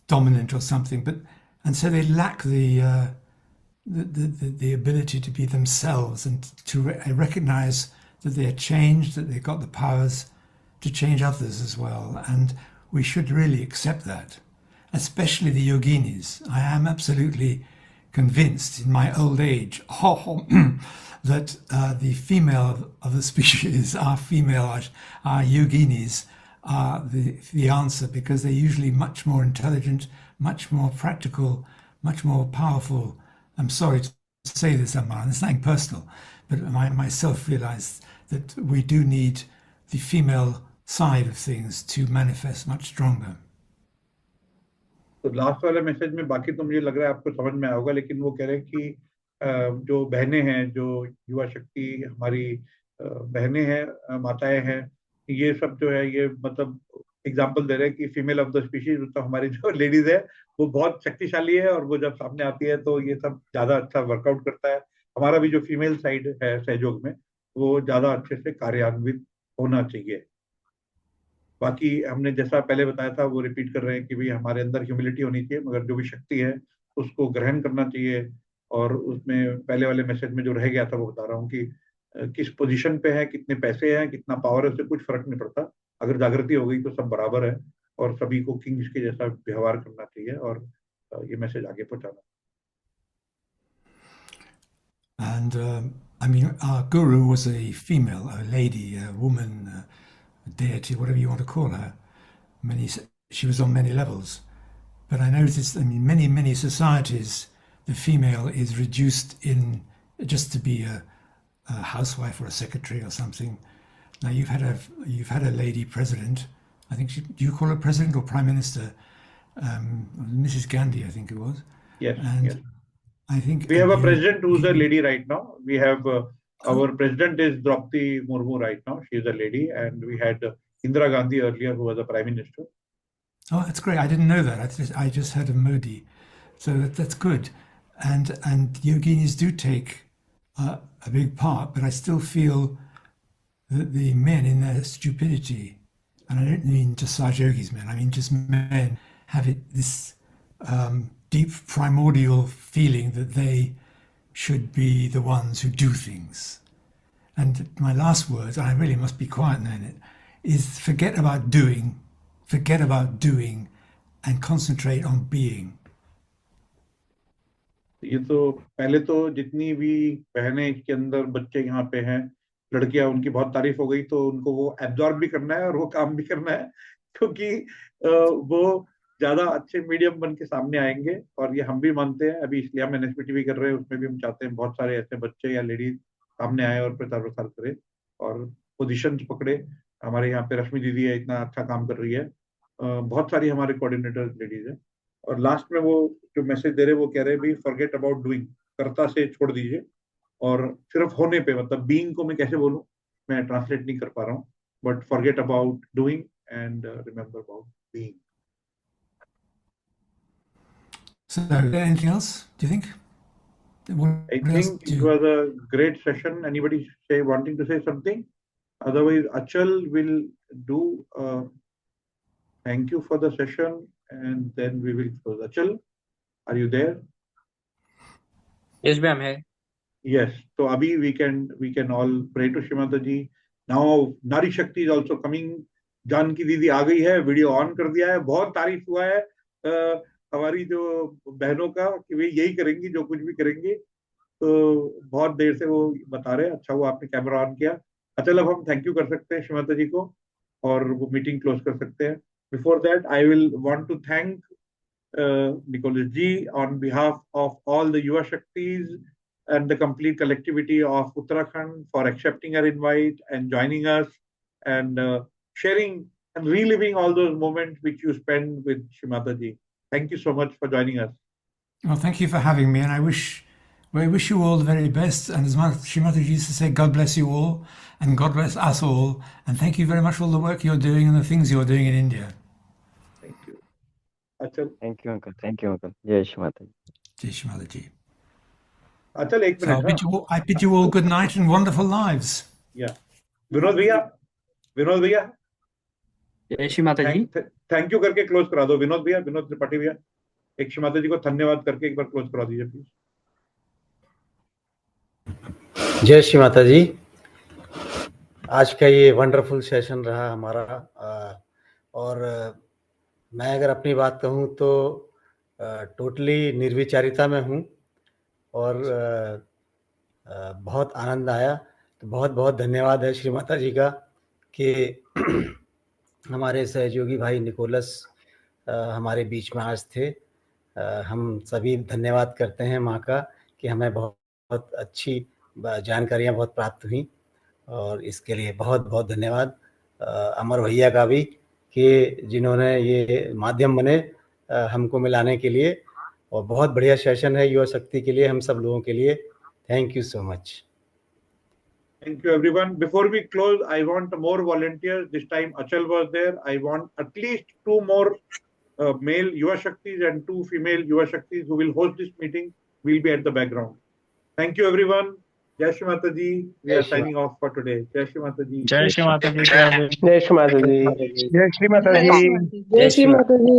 dominant or something. And so they lack the ability to be themselves and to recognize that they are changed, that they've got the powers to change others as well. And we should really accept that, especially the yoginis. I am absolutely convinced in my old age that the female of the species, our yoginis, are the answer, because they're usually much more intelligent, much more practical, much more powerful. I'm sorry to say this, Amman, it's nothing personal, but I myself realized that we do need the female side of things to manifest much stronger. तो last वाले message में बाकी तो मुझे लग रहा है आपको समझ में आएगा, लेकिन वो कह रहे हैं कि जो बहनें हैं, जो युवा शक्ति हमारी बहनें हैं, माताएं हैं, ये सब जो है, ये मतलब एग्जाम्पल दे रहे हैं कि फीमेल ऑफ द स्पीशीज, मतलब हमारी जो लेडीज है वो बहुत शक्तिशाली है, और वो जब सामने आती है तो ये सब ज्यादा अच्छा वर्कआउट करता है. हमारा भी जो फीमेल साइड है सहयोग में, वो ज्यादा अच्छे से कार्यान्वित होना चाहिए. बाकी हमने जैसा पहले बताया था वो रिपीट कर रहे हैं कि भाई हमारे अंदर ह्यूमिलिटी होनी चाहिए, मगर जो भी शक्ति है उसको ग्रहण करना चाहिए. और उसमें पहले वाले मैसेज में जो रह गया था वो बता रहा हूँ कि किस पोजीशन पे है, कितने पैसे हैं, कितना पावर है, उससे कुछ फर्क नहीं पड़ता. अगर जागृति हो गई तो सब बराबर है, और सभी को किंग्स के जैसा व्यवहार करना चाहिए, और ये मैसेज आगे पहुंचाना. And I mean, our guru was a female, a lady, a woman, a deity, whatever you want to call her. She was on many levels. But I noticed, I mean, many societies, the female is reduced in just to be a housewife or a secretary or something. Now you've had a lady president. I think do you call her president or prime minister? Mrs. Gandhi, I think it was. Yes. And yes. I think We have a president who's a lady right now. We have our president is Draupadi Murmu right now. She is a lady, and we had Indira Gandhi earlier, who was a prime minister. Oh, that's great. I didn't know that. I just heard of Modi. So that's good. And yoginis do take a big part, but I still feel that the men in their stupidity, and I don't mean just Saj Yogi's men, I mean just men, have this deep primordial feeling that they should be the ones who do things. And my last words, and I really must be quiet now in it, is forget about doing and concentrate on being. ये तो पहले तो जितनी भी बहनें इसके अंदर, बच्चे यहाँ पे हैं, लड़कियां, उनकी बहुत तारीफ हो गई, तो उनको वो एब्जॉर्ब भी करना है और वो काम भी करना है, क्योंकि वो ज्यादा अच्छे मीडियम बन के सामने आएंगे. और ये हम भी मानते हैं, अभी इसलिए हम एनएसपीटी भी कर रहे हैं, उसमें भी हम चाहते हैं बहुत सारे ऐसे बच्चे या लेडीज सामने आए और प्रचार प्रसार करें और पोजीशंस पकड़े. हमारे यहाँ पे रश्मि दीदी है, इतना अच्छा काम कर रही है, बहुत सारी हमारे कोऑर्डिनेटर लेडीज है. और लास्ट में वो जो मैसेज दे रहे वो कह रहे भाई फॉरगेट अबाउट डूइंग, कर्ता से छोड़ दीजिए और सिर्फ होने पे, मतलब बीइंग को मैं कैसे बोलूं, मैं ट्रांसलेट नहीं कर पा रहा हूँ, but forget about doing and remember about being. So, anything else, do you think? I think it was a great session. Anybody wanting to say something? Otherwise, Achal will do thank you for the session, and then we will close. Achal, are you there? Yes, I'm here. Yes. So Abhi, we can all pray to Shrimata ji. Now Nari Shakti is also coming. Janaki दीदी आ गई है, video on कर दिया है. बहुत तारीफ हुआ है हमारी जो बहनों का कि वे यही करेंगी जो कुछ भी करेंगी. तो बहुत देर से वो बता रहे हैं. अच्छा हुआ आपने कैमरा ऑन किया. अच्छा, अब हम थैंक यू कर सकते हैं श्रीमाता जी को और वो मीटिंग क्लोज कर सकते हैं. Before that I will want to thank Nicholas ji on behalf of all the Yuva Shaktis and the complete collectivity of Uttarakhand for accepting our invite and joining us and sharing and reliving all those moments which you spend with Shrimata ji. Thank you so much for joining us. Well, thank you for having me, and I wish you all the very best. And as Shrimata ji used to say, God bless you all, and God bless us all. And thank you very much for all the work you're doing and the things you're doing in India. Thank you. Achal. Thank you, uncle. Thank you, uncle. Jai Shrimata ji. Jai Shrimata ji. Achal, एक So minute. I bid you all good night and wonderful lives. Yeah. Vinod भैया. जय श्री माता जी. Thank you करके close करा दो. विनोद त्रिपाठी भैया, एक श्री माता जी को धन्यवाद करके एक बार क्लोज करा दीजिए प्लीज. जय श्री माता जी. आज का ये वंडरफुल सेशन रहा हमारा, और मैं अगर अपनी बात कहूँ तो टोटली निर्विचारिता में हूँ और बहुत आनंद आया. तो बहुत बहुत धन्यवाद है श्री माता जी का कि हमारे सहयोगी भाई निकोलस हमारे बीच में आज थे. हम सभी धन्यवाद करते हैं माँ का कि हमें बहुत बहुत अच्छी जानकारियाँ बहुत प्राप्त हुई और इसके लिए बहुत बहुत धन्यवाद अमर भैया का भी कि जिन्होंने ये माध्यम बने हमको मिलाने के लिए। और बहुत बढ़िया सेशन है युवा शक्ति के लिए, हम सब लोगों के लिए। Thank you so much. Thank you, everyone. Before we close, I want more volunteers. This time Achal was there. I want at least 2 more male Yuvashaktis and 2 female Yuvashaktis who will host this meeting will be at the background. Thank you, everyone. Jai Shri Mata Ji. We are signing off for today. Jai Shri Mata Ji. जय श्री माता जी। जय श्री माता जी। जय श्री माता जी। जय श्री माता जी।